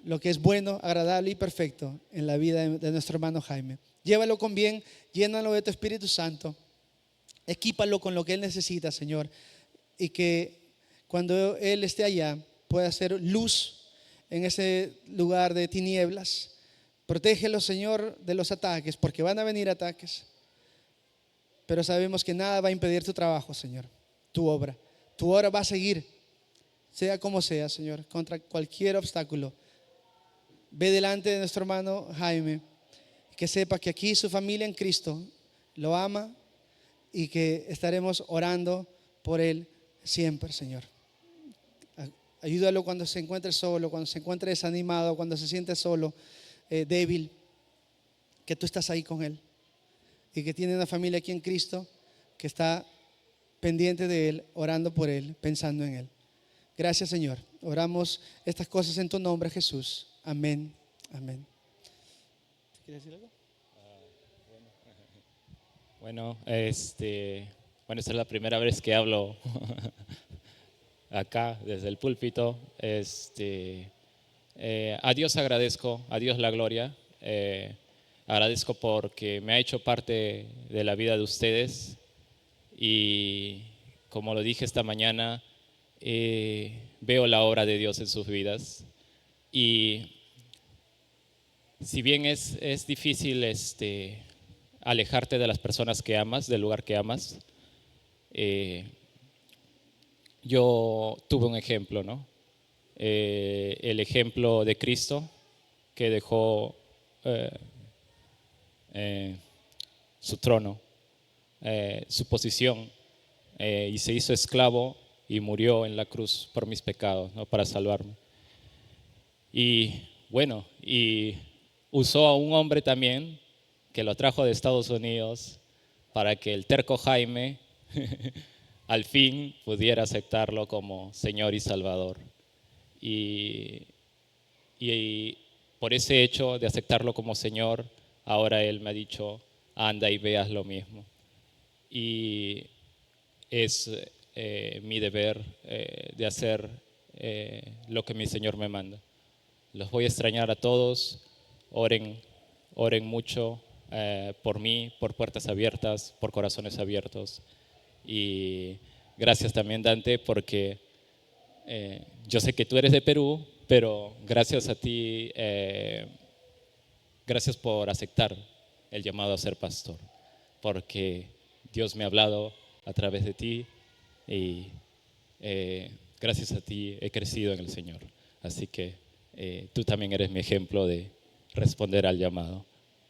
S4: lo que es bueno, agradable y perfecto en la vida de nuestro hermano Jaime. Llévalo con bien, llénalo de tu Espíritu Santo, equípalo con lo que él necesita, Señor, y que cuando él esté allá pueda ser luz en ese lugar de tinieblas. Protégelo, Señor, de los ataques, porque van a venir ataques. Pero sabemos que nada va a impedir tu trabajo, Señor, tu obra. Tu obra va a seguir, sea como sea, Señor, contra cualquier obstáculo. Ve delante de nuestro hermano Jaime, que sepa que aquí su familia en Cristo lo ama y que estaremos orando por él siempre, Señor. Ayúdalo cuando se encuentre solo, cuando se encuentre desanimado, cuando se siente solo, débil, que tú estás ahí con él. Y que tiene una familia aquí en Cristo que está pendiente de él, orando por él, pensando en él. Gracias, Señor. Oramos estas cosas en tu nombre, Jesús. Amén. Amén. ¿Quieres decir algo?
S5: Bueno, esta es la primera vez que hablo acá desde el púlpito. A Dios agradezco, a Dios la gloria. Agradezco porque me ha hecho parte de la vida de ustedes y como lo dije esta mañana, veo la obra de Dios en sus vidas. Y si bien es difícil alejarte de las personas que amas, del lugar que amas, yo tuve un ejemplo, ¿no? El ejemplo de Cristo, que dejó su trono, su posición, y se hizo esclavo y murió en la cruz por mis pecados, ¿no? Para salvarme. Y bueno, y usó a un hombre también que lo trajo de Estados Unidos para que el terco Jaime al fin pudiera aceptarlo como Señor y Salvador. Y por ese hecho de aceptarlo como Señor, ahora Él me ha dicho, anda y veas lo mismo. Y es mi deber de hacer lo que mi Señor me manda. Los voy a extrañar a todos. Oren, oren mucho por mí, por puertas abiertas, por corazones abiertos. Y gracias también, Dante, porque yo sé que tú eres de Perú, pero gracias a ti, gracias por aceptar el llamado a ser pastor, porque Dios me ha hablado a través de ti y gracias a ti he crecido en el Señor. Así que tú también eres mi ejemplo de responder al llamado.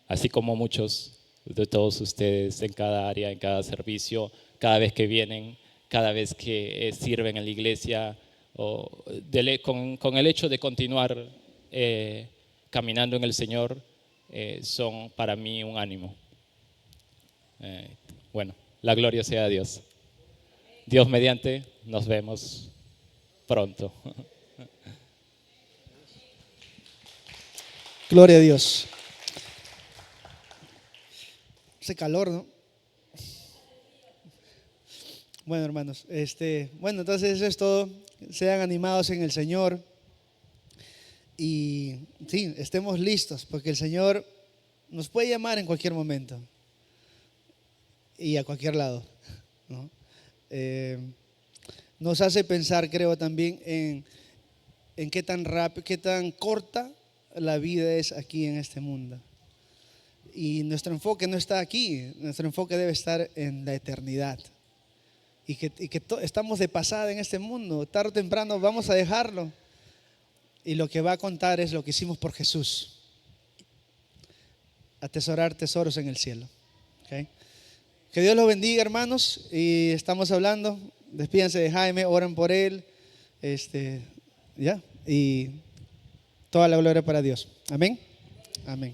S5: Así como muchos de todos ustedes en cada área, en cada servicio, cada vez que vienen, cada vez que sirven en la iglesia, o con el hecho de continuar caminando en el Señor, son para mí un ánimo. Bueno, la gloria sea a Dios. Dios mediante, nos vemos pronto.
S4: Gloria a Dios. Hace calor, ¿no? Bueno, hermanos, bueno, entonces eso es todo. Sean animados en el Señor y sí, estemos listos, porque el Señor nos puede llamar en cualquier momento y a cualquier lado, ¿no? Nos hace pensar, creo, también en qué tan rápido, qué tan corta la vida es aquí en este mundo. Y nuestro enfoque no está aquí, nuestro enfoque debe estar en la eternidad. Y que estamos de pasada en este mundo, tarde o temprano vamos a dejarlo. Y lo que va a contar es lo que hicimos por Jesús. Atesorar tesoros en el cielo. ¿Okay? Que Dios los bendiga, hermanos. Y estamos hablando, despídense de Jaime, oren por él. Ya. Y toda la gloria para Dios. Amén. Amén.